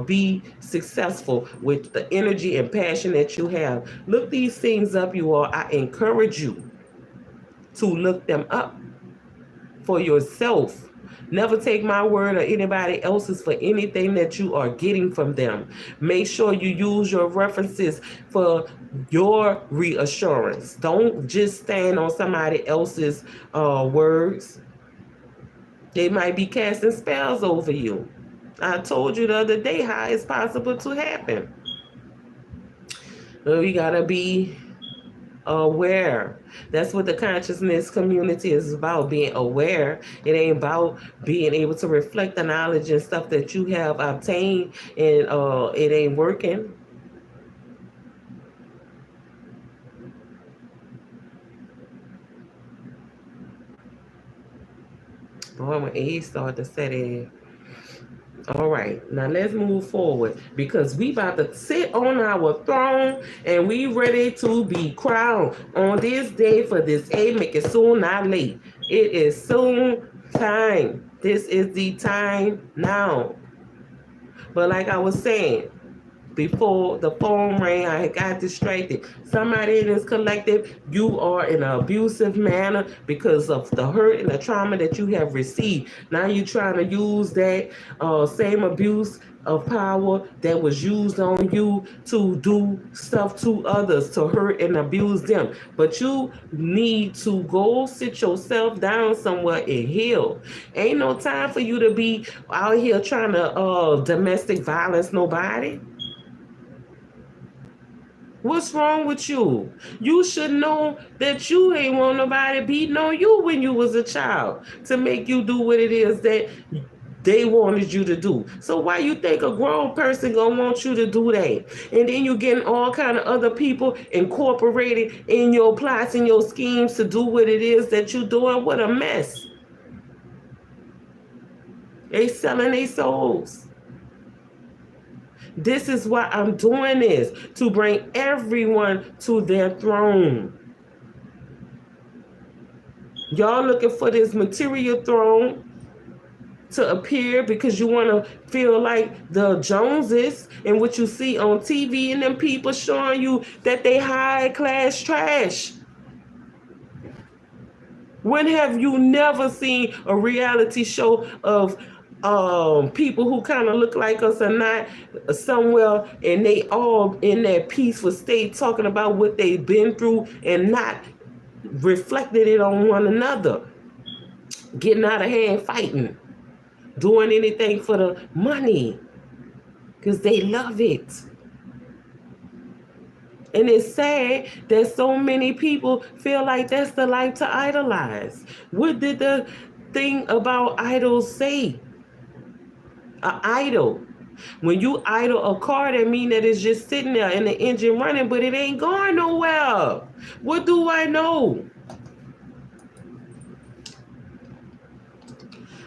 be successful with the energy and passion that you have. Look these things up, you all. I encourage you to look them up for yourself. Never take my word or anybody else's for anything that you are getting from them. Make sure you use your references for your reassurance. Don't just stand on somebody else's words. They might be casting spells over you. I told you the other day how it's possible to happen. We gotta be aware. That's what the consciousness community is about, being aware. It ain't about being able to reflect the knowledge and stuff that you have obtained and it ain't working. Boy, when age started to set in. All right, now let's move forward, because we about to sit on our throne and we ready to be crowned on this day for this A. Make it soon, not late. It is soon time. This is the time now. But like I was saying, before the phone rang, I got distracted. Somebody in this collective, you are in an abusive manner because of the hurt and the trauma that you have received. Now you're trying to use that same abuse of power that was used on you to do stuff to others, to hurt and abuse them. But you need to go sit yourself down somewhere and heal. Ain't no time for you to be out here trying to domestic violence nobody. What's wrong with you? You should know that you ain't want nobody beating on you when you was a child to make you do what it is that they wanted you to do. So why you think a grown person gonna want you to do that? And then you getting all kind of other people incorporated in your plots and your schemes to do what it is that you doing. What a mess. They selling their souls. This is why I'm doing this, to bring everyone to their throne. Y'all looking for this material throne to appear because you want to feel like the Joneses and what you see on TV and them people showing you that they high class trash. When have you never seen a reality show of people who kind of look like us are not somewhere, and they all in that peaceful state talking about what they've been through and not reflected it on one another, getting out of hand fighting, doing anything for the money because they love it. And it's sad that so many people feel like that's the life to idolize. What did the thing about idols say? An idol. When you idle a car, that means that it's just sitting there and the engine running, but it ain't going nowhere. What do I know?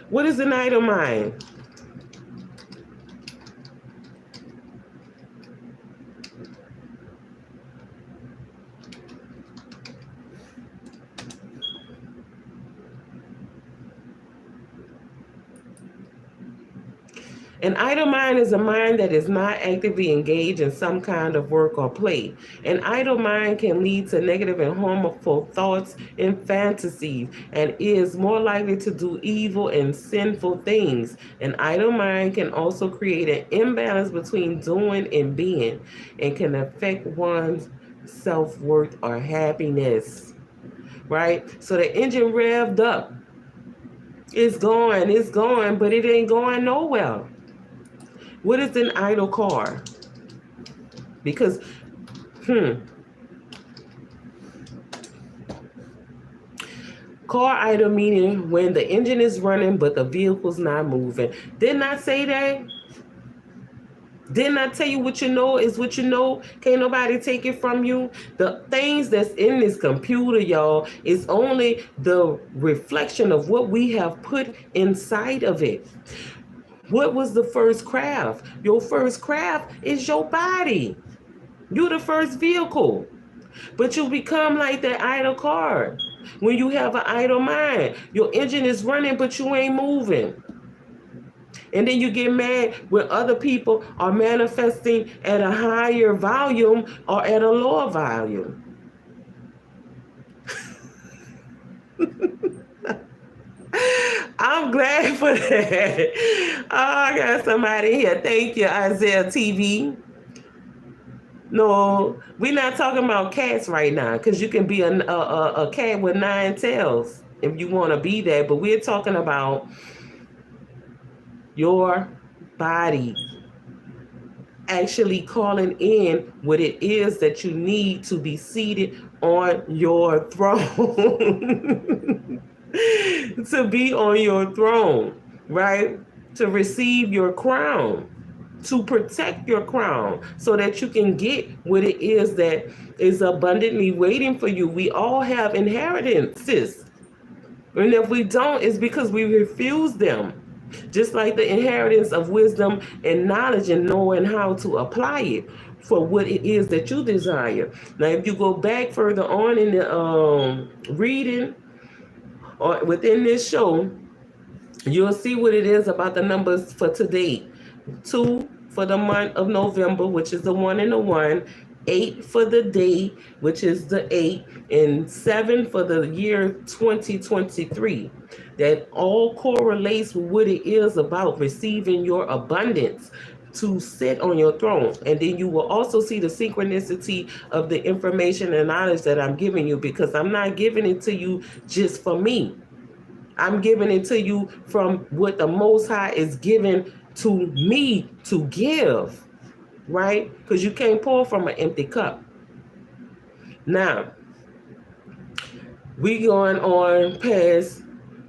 What is an idle mind? An idle mind is a mind that is not actively engaged in some kind of work or play. An idle mind can lead to negative and harmful thoughts and fantasies and is more likely to do evil and sinful things. An idle mind can also create an imbalance between doing and being and can affect one's self-worth or happiness. Right? So the engine revved up. It's going, but it ain't going nowhere. What is an idle car? Because, car idle meaning when the engine is running but the vehicle's not moving. Didn't I say that? Didn't I tell you what you know is what you know? Can't nobody take it from you. The things that's in this computer, y'all, is only the reflection of what we have put inside of it. What was the first craft? Your first craft is your body. You're the first vehicle. But you become like that idle car. When you have an idle mind, your engine is running, but you ain't moving. And then you get mad when other people are manifesting at a higher volume or at a lower volume. I'm glad for that. Oh, I got somebody here. Thank you, Isaiah TV. No, we're not talking about cats right now because you can be a cat with 9 tails if you want to be that. But we're talking about your body actually calling in what it is that you need to be seated on your throne. To be on your throne, right? To receive your crown, to protect your crown so that you can get what it is that is abundantly waiting for you. We all have inheritances. And if we don't, it's because we refuse them. Just like the inheritance of wisdom and knowledge and knowing how to apply it for what it is that you desire. Now, if you go back further on in the reading or within this show, you'll see what it is about the numbers for today. 2 for the month of November, which is the 1 and the 1. 8 for the day, which is the 8, and 7 for the year 2023. That all correlates with what it is about receiving your abundance to sit on your throne. And then you will also see the synchronicity of the information and knowledge that I'm giving you, because I'm not giving it to you just for me. I'm giving it to you from what the Most High is giving to me to give, right? Because you can't pour from an empty cup. Now, we going on past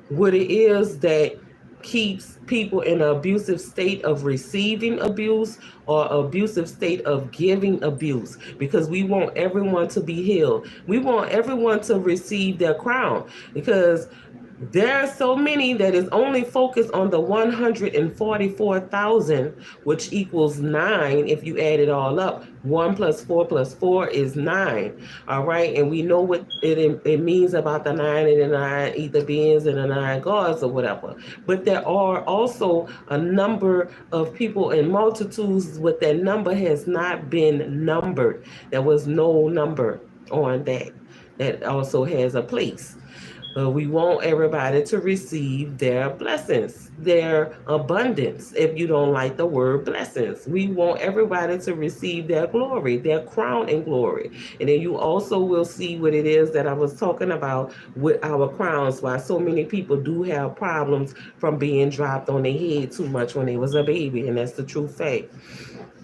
what it is that keeps people in an abusive state of receiving abuse or abusive state of giving abuse, because we want everyone to be healed. We want everyone to receive their crown, because there are so many that is only focused on the 144,000, which equals 9 if you add it all up. 1 plus 4 plus 4 is 9. All right, and we know what it means about the 9 and the 9 ether beings and the 9 gods or whatever. But there are also a number of people in multitudes with that number has not been numbered. There was no number on that. That also has a place. But we want everybody to receive their blessings, their abundance. If you don't like the word blessings, we want everybody to receive their glory, their crown in glory. And then you also will see what it is that I was talking about with our crowns, why so many people do have problems from being dropped on their head too much when they was a baby. And that's the true fact.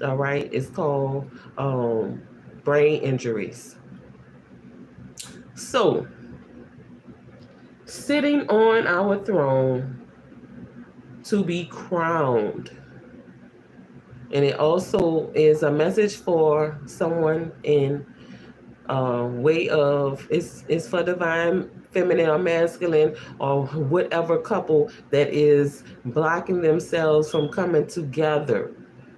All right. It's called brain injuries. So, sitting on our throne to be crowned. And it also is a message for someone in way of, it's for divine feminine or masculine or whatever couple that is blocking themselves from coming together,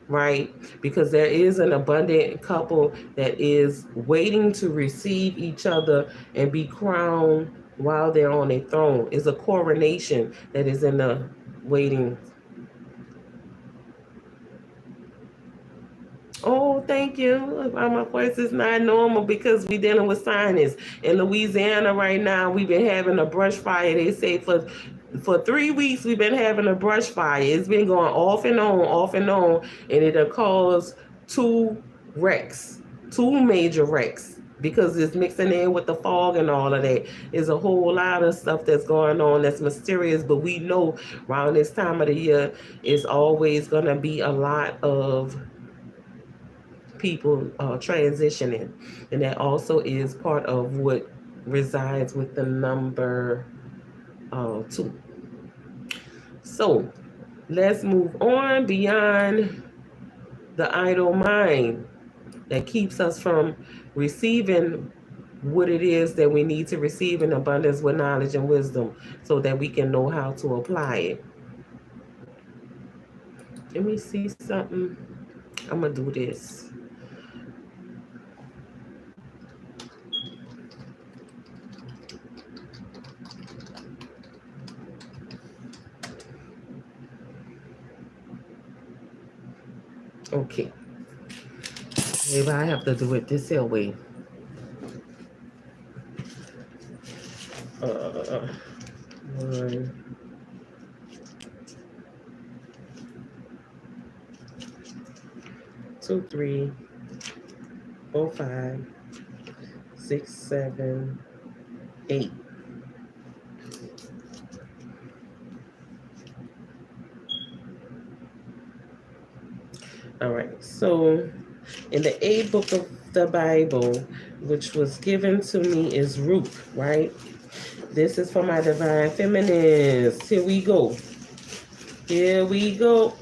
right? Because there is an abundant couple that is waiting to receive each other and be crowned while they're on a throne. It's a coronation that is in the waiting. Oh, thank you. My voice is not normal because we're dealing with sinus. In Louisiana right now, we've been having a brush fire. They say for 3 weeks we've been having a brush fire. It's been going off and on, and it'll cause two wrecks, two major wrecks. Because it's mixing in with the fog and all of that. There's a whole lot of stuff that's going on that's mysterious, but we know around this time of the year, it's always going to be a lot of people transitioning, and that also is part of what resides with the number 2. So let's move on beyond the idle mind that keeps us from receiving what it is that we need to receive in abundance with knowledge and wisdom so that we can know how to apply it. Let me see something. I'm gonna do this. Okay. Maybe I have to do it this here way. 1, 2, 3, 4, 5, 6, 7, 8. All right. So in the 8th book of the Bible, which was given to me, is Ruth, right? This is for my divine feminists. Here we go. Here we go.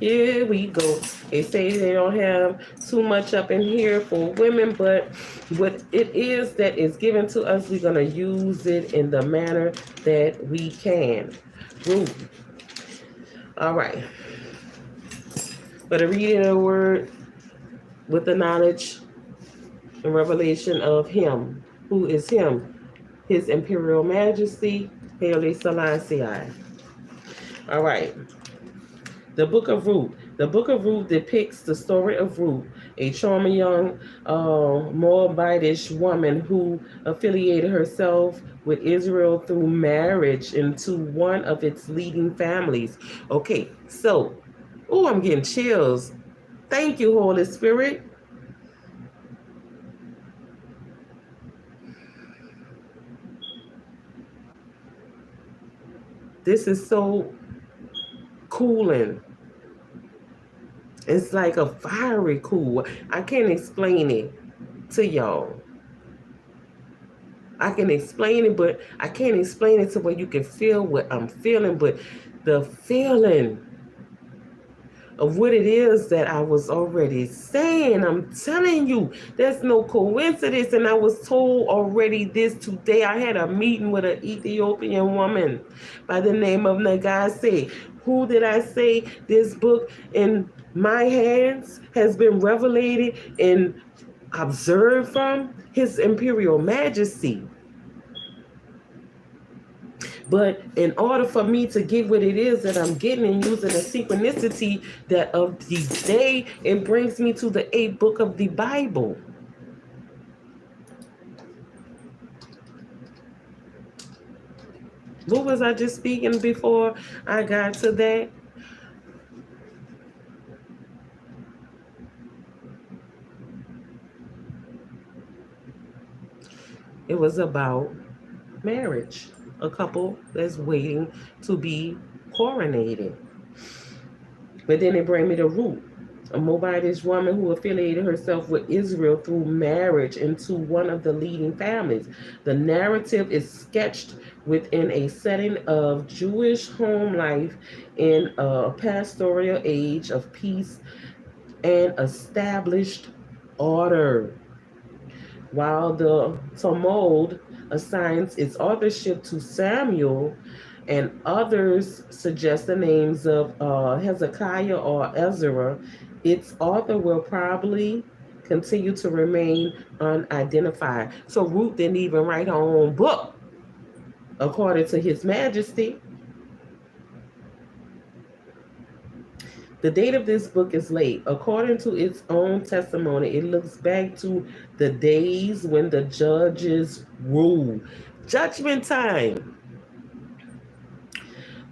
Here we go. They say they don't have too much up in here for women, but what it is that is given to us, we're going to use it in the manner that we can. Ruth. All right. But a reading of the word with the knowledge and revelation of him. Who is him? His Imperial Majesty, Haile Selassie. All right. The Book of Ruth. The Book of Ruth depicts the story of Ruth, a charming young Moabitish woman who affiliated herself with Israel through marriage into one of its leading families. Okay, so, oh, I'm getting chills. Thank you, Holy Spirit. This is so cooling. It's like a fiery cool. I can't explain it to y'all. I can explain it, but I can't explain it to where you can feel what I'm feeling. But the feeling of what it is that I was already saying, I'm telling you, there's no coincidence. And I was told already this today. I had a meeting with an Ethiopian woman by the name of Nagase. Who did I say this book in my hands has been revelated and observed from? His Imperial Majesty. But in order for me to get what it is that I'm getting and using the synchronicity that of the day, it brings me to the 8th book of the Bible. What was I just speaking before I got to that? It was about marriage. A couple that's waiting to be coronated. But then it bring me to Ruth, a Moabitess woman who affiliated herself with Israel through marriage into one of the leading families. The narrative is sketched within a setting of Jewish home life in a pastoral age of peace and established order. While the Talmud assigns its authorship to Samuel, and others suggest the names of Hezekiah or Ezra, its author will probably continue to remain unidentified. So Ruth didn't even write her own book, according to His Majesty. The date of this book is late. According to its own testimony, it looks back to the days when the judges ruled. Judgment time.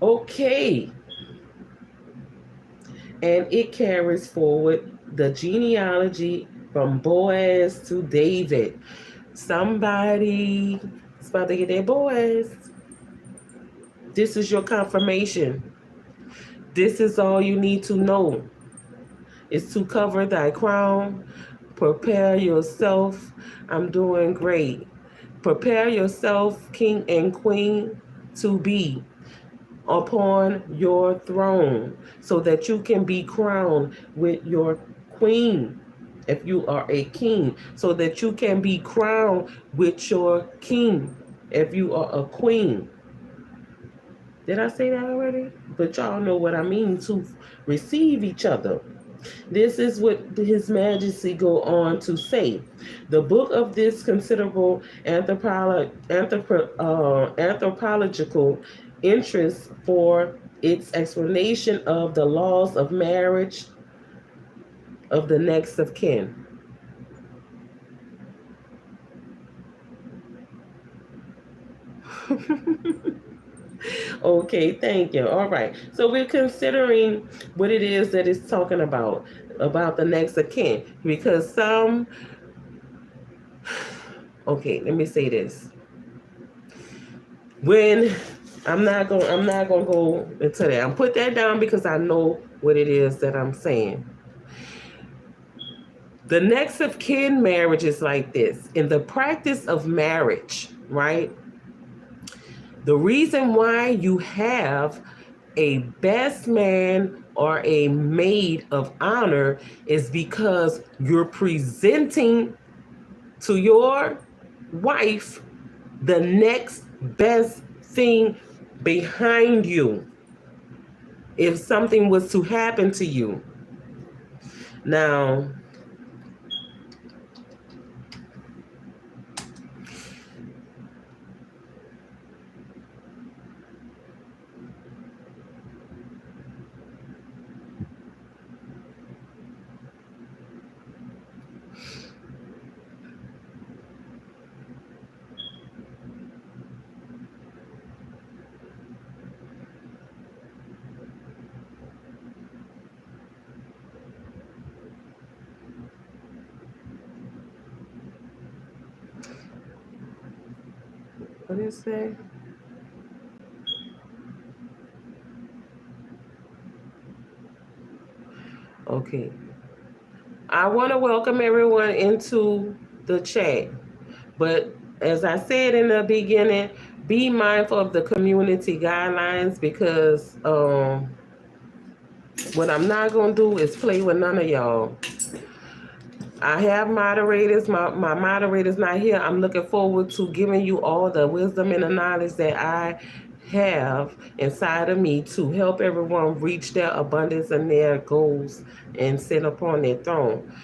Okay. And it carries forward the genealogy from Boaz to David. Somebody is about to get their Boaz. This is your confirmation. This is all you need to know. Is to cover thy crown. Prepare yourself. I'm doing great. Prepare yourself, king and queen, to be upon your throne so that you can be crowned with your queen if you are a king, so that you can be crowned with your king if you are a queen. Did I say that already? But y'all know what I mean, to receive each other. This is what His Majesty go on to say. The book of this considerable anthropological interest for its explanation of the laws of marriage of the next of kin. Okay, thank you. All right. So we're considering what it is that it's talking about the next of kin. Because some, okay, let me say this. When I'm not gonna go into that. I'm put that down because I know what it is that I'm saying. The next of kin marriage is like this. In the practice of marriage, right? The reason why you have a best man or a maid of honor is because you're presenting to your wife the next best thing behind you if something was to happen to you. Now, what did it say? Okay. I want to welcome everyone into the chat. But as I said in the beginning, be mindful of the community guidelines because what I'm not going to do is play with none of y'all. I have moderators. My moderator's not here. I'm looking forward to giving you all the wisdom and the knowledge that I have inside of me to help everyone reach their abundance and their goals and sit upon their throne.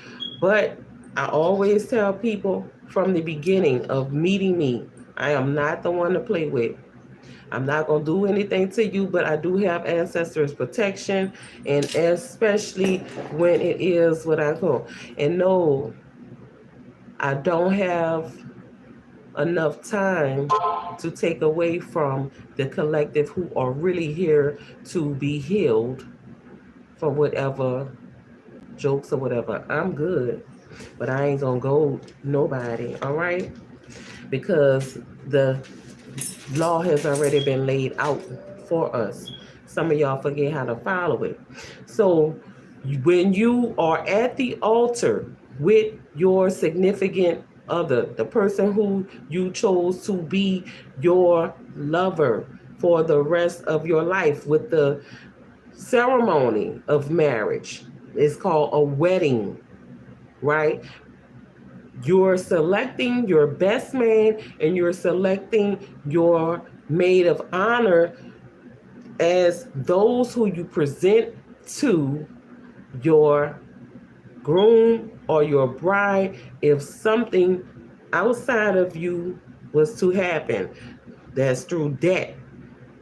But I always tell people from the beginning of meeting me, I am not the one to play with. I'm not going to do anything to you, but I do have ancestors protection, and especially when it is what I call. And no, I don't have enough time to take away from the collective who are really here to be healed from whatever jokes or whatever. I'm good, but I ain't gonna go nobody, all right? Because the law has already been laid out for us. Some of y'all forget how to follow it. So when you are at the altar with your significant other, the person who you chose to be your lover for the rest of your life, with the ceremony of marriage, it's called a wedding, right? You're selecting your best man and you're selecting your maid of honor as those who you present to your groom or your bride if something outside of you was to happen. That's through debt,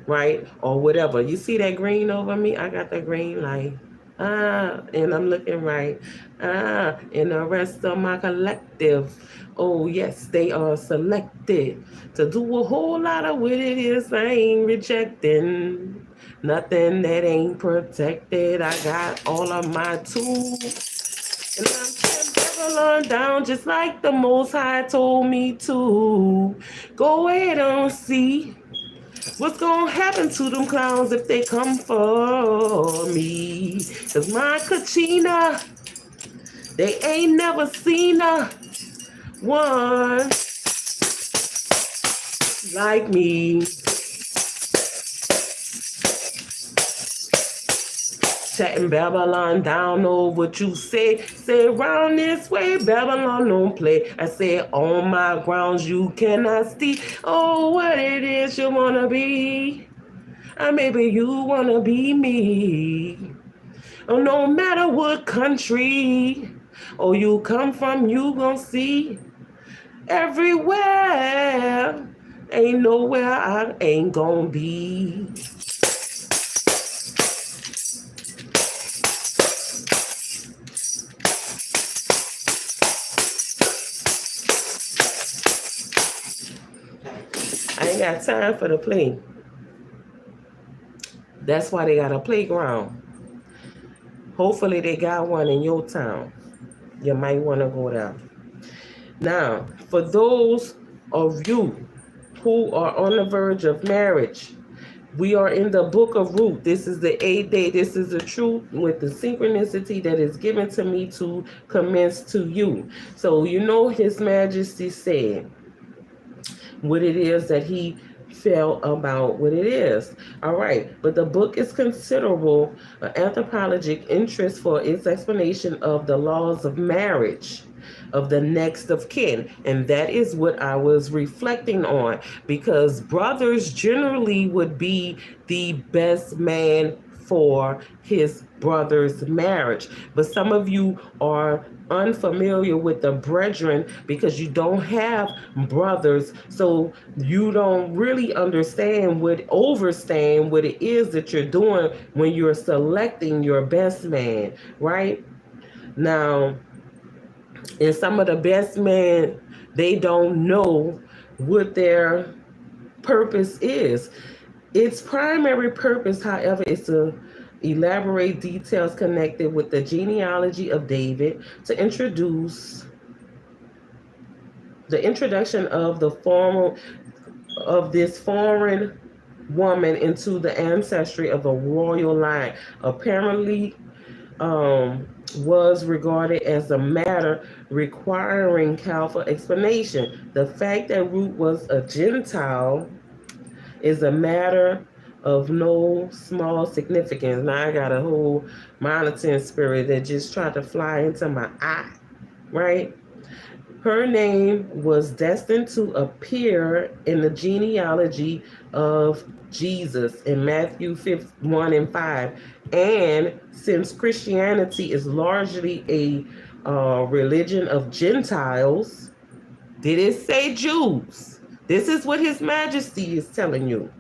right? Or whatever. You see that green over me? I got that green light. And I'm looking right. And the rest of my collective, oh yes, they are selected to do a whole lot of what it is I ain't rejecting. Nothing that ain't protected. I got all of my tools. And I'm tearing Babylon down just like the Most High told me to. Go ahead and see what's gonna happen to them clowns if they come for me. Cause my Kachina, they ain't never seen a one like me. Chatting Babylon down, know what you say. Say round this way, Babylon don't play. I say on my grounds you cannot steal. Oh, what it is you wanna be. Maybe you wanna be me. Oh, no matter what country or you come from, you gon' see everywhere. Ain't nowhere I ain't gon' be. I ain't got time for the play. That's why they got a playground. Hopefully they got one in your town. You might want to go there. Now, for those of you who are on the verge of marriage, we are in the book of Ruth. This is the 8th day. This is the truth with the synchronicity that is given to me to commence to you. So you know His Majesty said what it is that he felt about what it is. All right. But the book is considerable anthropologic interest for its explanation of the laws of marriage of the next of kin. And that is what I was reflecting on, because brothers generally would be the best man for his brother's marriage. But some of you are unfamiliar with the brethren because you don't have brothers, so you don't really understand what it is that you're doing when you're selecting your best man, right? Now, and some of the best men, they don't know what their purpose is. Its primary purpose, however, is to elaborate details connected with the genealogy of David, to introduce the introduction of this foreign woman into the ancestry of a royal line. Apparently, was regarded as a matter requiring careful explanation. The fact that Ruth was a Gentile is a matter of no small significance. Now I got a whole monitoring spirit that just tried to fly into my eye, right? Her name was destined to appear in the genealogy of Jesus in Matthew 1 and 5. And since Christianity is largely a religion of Gentiles, did it say Jews? This is what His Majesty is telling you.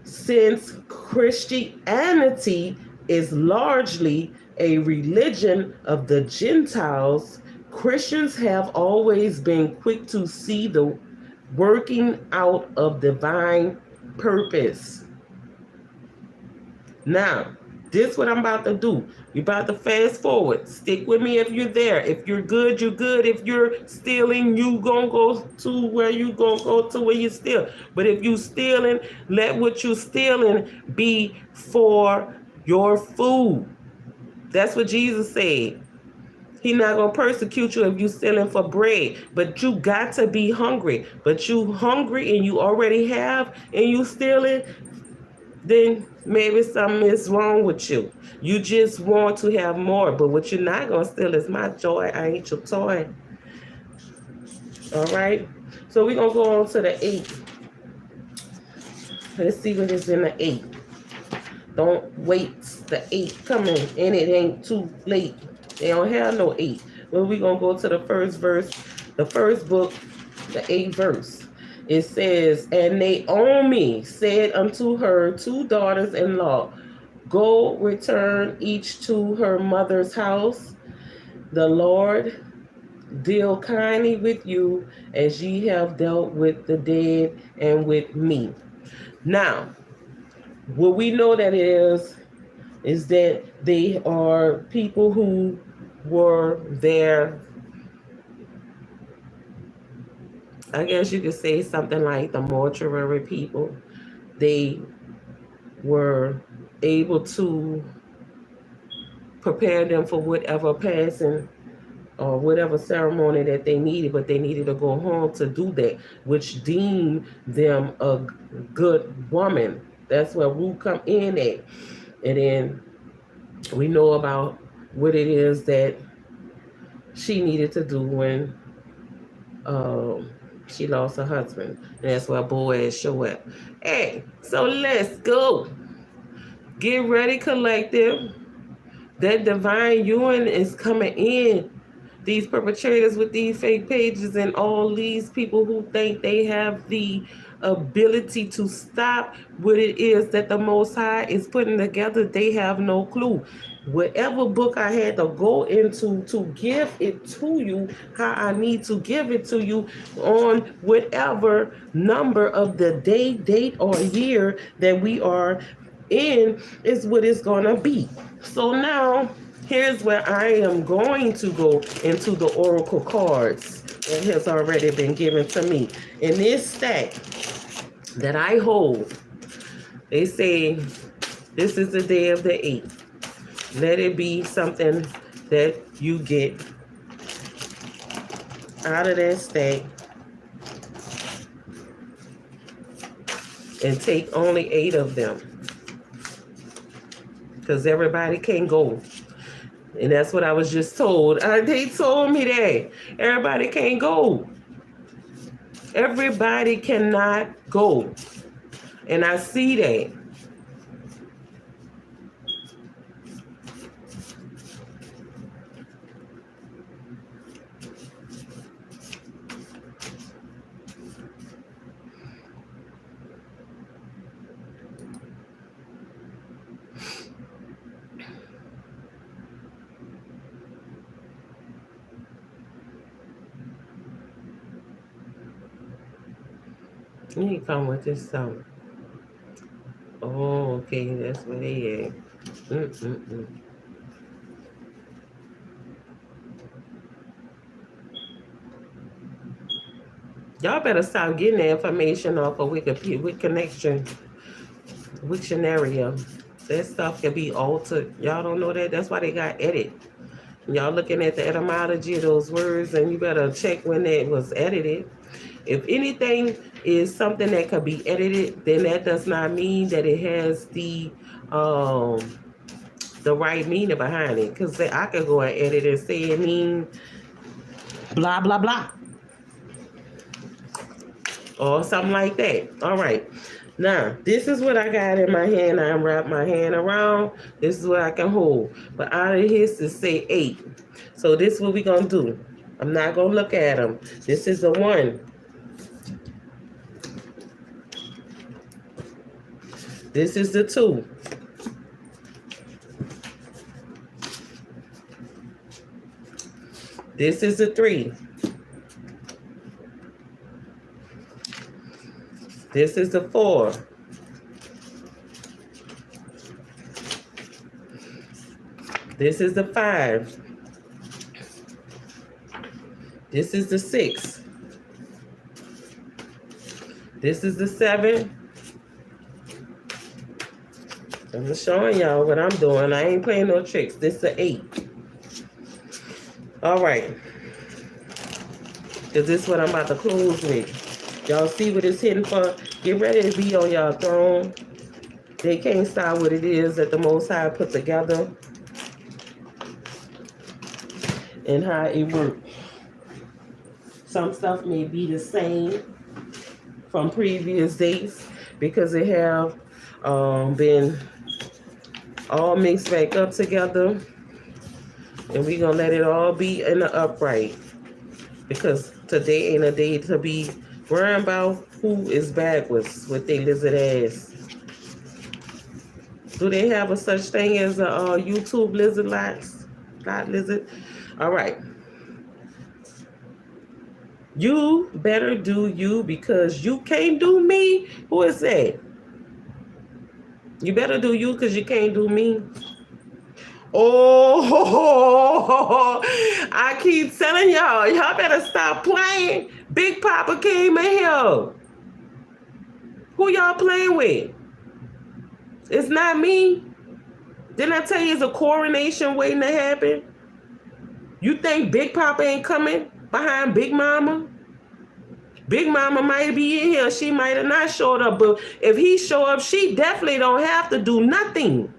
Since Christianity is largely a religion of the Gentiles, Christians have always been quick to see the working out of divine purpose. Now, this what I'm about to do. You're about to fast forward. Stick with me if you're there. If you're good, you're good. If you're stealing, you gonna go to where you gonna go to where you steal. But if you stealing, let what you stealing be for your food. That's what Jesus said. He not gonna persecute you if you stealing for bread, but you got to be hungry. But you hungry and you already have, and you stealing, then maybe something is wrong with you. You just want to have more, but what you're not gonna steal is my joy. I ain't your toy. All right. So we're gonna go on to the 8. Let's see what is in the 8. Don't wait. The 8 coming, and it ain't too late. They don't have no 8. Well, we're gonna go to the first verse, the first book, the 8th verse. It says, and Naomi said unto her 2 daughters-in-law, go return each to her mother's house. The Lord deal kindly with you as ye have dealt with the dead and with me. Now, what we know that is that they are people who were there. I guess you could say something like the mortuary people. They were able to prepare them for whatever passing or whatever ceremony that they needed, but they needed to go home to do that, which deemed them a good woman. That's where Ruth come in at. And then we know about what it is that she needed to do when she lost her husband. And that's why Boaz show up. Hey, so let's go. Get ready, collective. That divine union is coming in. These perpetrators with these fake pages and all these people who think they have the ability to stop what it is that the Most High is putting together, they have no clue. Whatever book I had to go into to give it to you, how I need to give it to you on whatever number of the day, date, or year that we are in is what it's going to be. So now, here's where I am going to go into the oracle cards that has already been given to me. In this stack that I hold, they say this is the day of the 8th. Let it be something that you get out of that stack and take only 8 of them. Because everybody can go. And that's what I was just told. They told me that. Everybody can't go. Everybody cannot go. And I see that. Let me come with this song. Oh, okay, that's where they at. Y'all better stop getting the information off of Wikipedia, with connection, Wiktionary. That stuff can be altered. Y'all don't know that? That's why they got edit. Y'all looking at the etymology of those words, and you better check when it was edited. If anything is something that could be edited, then that does not mean that it has the right meaning behind it. Because I could go and edit and say it means blah, blah, blah. Or something like that. All right. Now, this is what I got in my hand. I wrap my hand around. This is what I can hold. But out of his to say 8. So this is what we're going to do. I'm not going to look at them. This is the 1. This is the 2. This is the 3. This is the 4. This is the 5. This is the 6. This is the 7. I'm just showing y'all what I'm doing. I ain't playing no tricks. This is the 8. All right. Because this is what I'm about to close with. Y'all see what it's hitting for? Get ready to be on y'all throne. They can't stop what it is that the Most High put together and how it works. Some stuff may be the same from previous days because they have been all mixed back up together, and we're gonna let it all be in the upright because today ain't a day to be worrying about who is backwards with their lizard ass. Do they have a such thing as a YouTube lizard lot lizard? All right. You better do you because you can't do me. Who is that? You better do you because you can't do me. Oh, I keep telling y'all better stop playing. Big Papa came in here. Who y'all playing with? It's not me. Didn't I tell you it's a coronation waiting to happen? You think Big Papa ain't coming behind Big Mama? Big Mama might be in here. She might have not showed up. But if he show up, she definitely don't have to do nothing.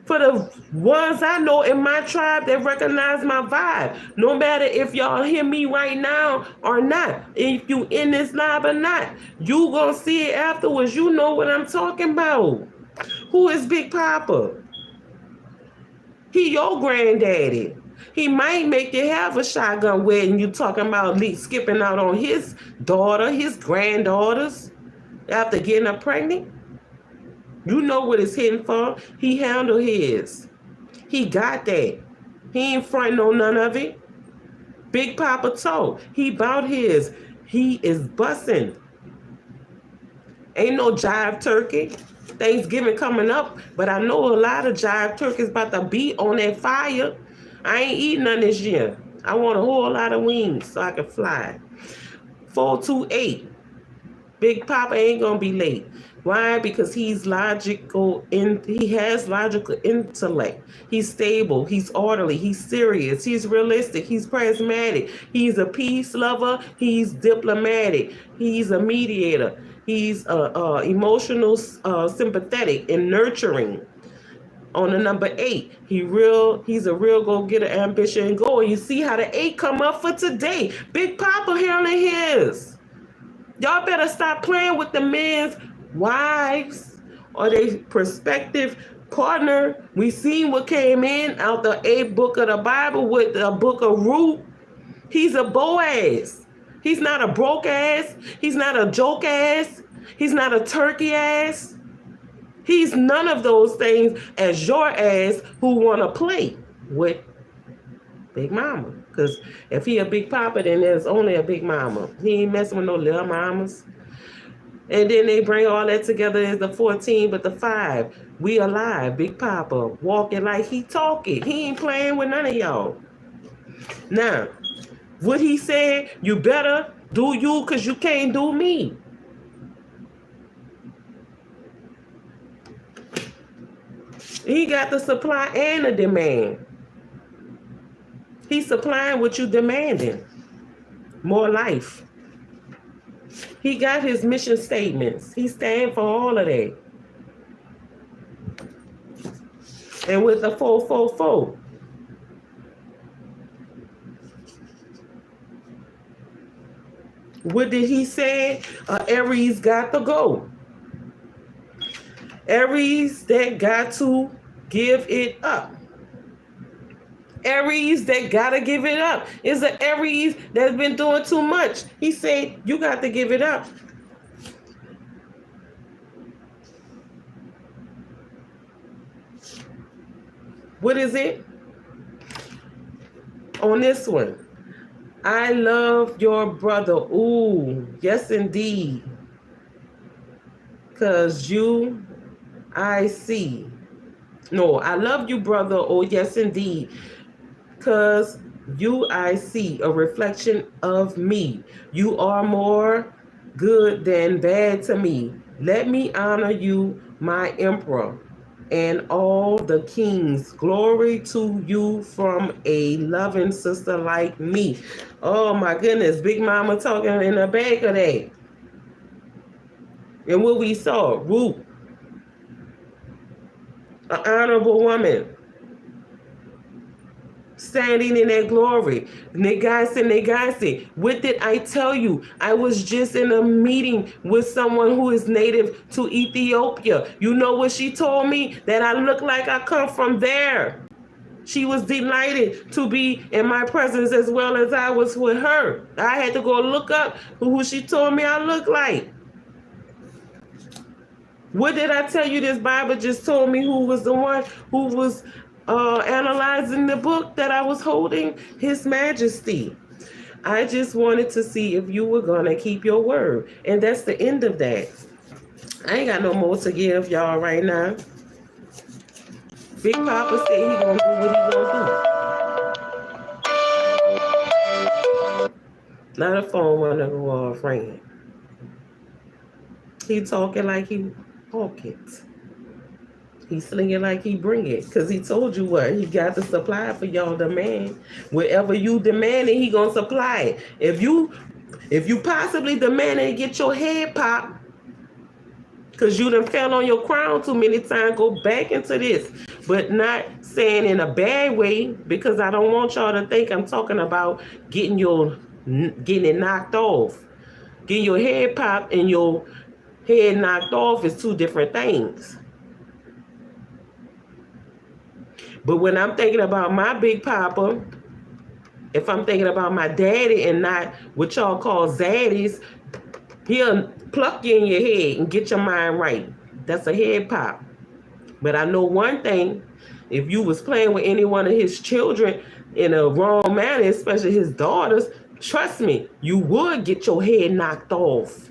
For the ones I know in my tribe that recognize my vibe. No matter if y'all hear me right now or not. If you in this live or not. You gonna see it afterwards. You know what I'm talking about. Who is Big Papa? He your granddaddy. He might make you have a shotgun wedding. You talking about skipping out on his daughter, his granddaughters, after getting her pregnant. You know what it's hitting for. He handled his. He got that. He ain't fronting on none of it. Big Papa told. He bout his. He is busting. Ain't no jive turkey. Thanksgiving coming up, but I know a lot of jive turkeys about to be on that fire. I ain't eating none this year. I want a whole lot of wings so I can fly. 428. Big Papa ain't gonna be late. Why? Because he's logical and he has logical intellect. He's stable, he's orderly, he's serious, he's realistic, he's pragmatic, he's a peace lover, he's diplomatic, he's a mediator, he's emotional, sympathetic and nurturing. On the number 8, he's a real go-getter, ambition and goal. You see how the 8 come up for today. Big Papa handling his. Y'all better stop playing with the men's wives or their prospective partner. We seen what came in out the 8th book of the Bible with the book of Ruth. He's a Boaz. He's not a broke ass. He's not a joke ass. He's not a turkey ass. He's none of those things as your ass who want to play with Big Mama. Because if he a Big Papa, then there's only a Big Mama. He ain't messing with no little mamas. And then they bring all that together as the 14, but the 5. We alive. Big Papa walking like he talking. He ain't playing with none of y'all. Now, what he said, you better do you because you can't do me. He got the supply and the demand. He's supplying what you demanding. More life. He got his mission statements. He stand for all of that. And with the 444. What did he say? Aries got to go. Aries that got to give it up. Aries that gotta give it up. It's an Aries that's been doing too much. He said, you got to give it up. What is it? On this one, I love your brother. Ooh, yes indeed. Cause you, I see. No, I love you, brother. Oh, yes indeed. Cause you, I see a reflection of me. You are more good than bad to me. Let me honor you, my emperor, and all the kings. Glory to you from a loving sister like me. Oh my goodness, Big Mama talking in the back of that. And what we saw, Ruth, an honorable woman, standing in that glory. Negasi. What did I tell you? I was just in a meeting with someone who is native to Ethiopia. You know what she told me? That I look like I come from there. She was delighted to be in my presence as well as I was with her. I had to go look up who she told me I look like. What did I tell you? This Bible just told me who was the one who was analyzing the book that I was holding, His Majesty. I just wanted to see if you were going to keep your word. And that's the end of that. I ain't got no more to give y'all right now. Big Papa said he going to do what he going to do. Now the phone want to go off ringing. He talking like he walk it. He slinging like he bring it. Because he told you what? He got the supply for y'all demand. Wherever you demand it, he gonna supply it. If you possibly demand it and get your head popped, because you done fell on your crown too many times, go back into this. But not saying in a bad way, because I don't want y'all to think I'm talking about getting it knocked off. Getting your head popped and your head knocked off is two different things. But when I'm thinking about my Big Papa, if I'm thinking about my daddy and not what y'all call zaddies, he'll pluck you in your head and get your mind right. That's a head pop. But I know one thing, if you was playing with any one of his children in a wrong manner, especially his daughters, trust me, you would get your head knocked off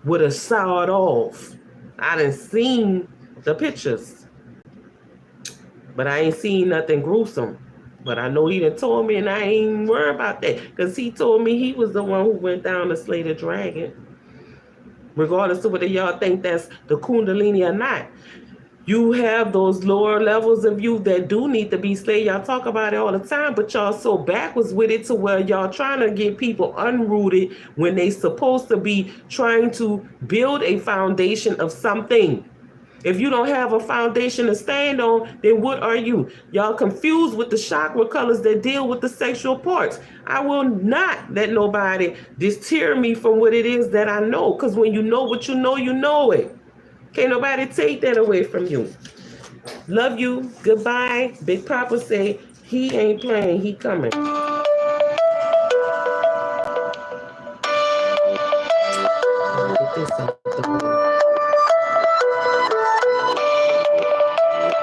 with a sawed off. I done seen the pictures. But I ain't seen nothing gruesome. But I know he done told me, and I ain't worried about that. Because he told me he was the one who went down to slay the dragon. Regardless of whether y'all think that's the Kundalini or not. You have those lower levels of you that do need to be slayed. Y'all talk about it all the time, but y'all so backwards with it to where y'all trying to get people unrooted when they supposed to be trying to build a foundation of something. If you don't have a foundation to stand on, then what are you? Y'all confused with the chakra colors that deal with the sexual parts. I will not let nobody deter me from what it is that I know. Because when you know what you know it. Can't nobody take that away from you. Love you. Goodbye. Big Papa say he ain't playing. He coming. Get this up.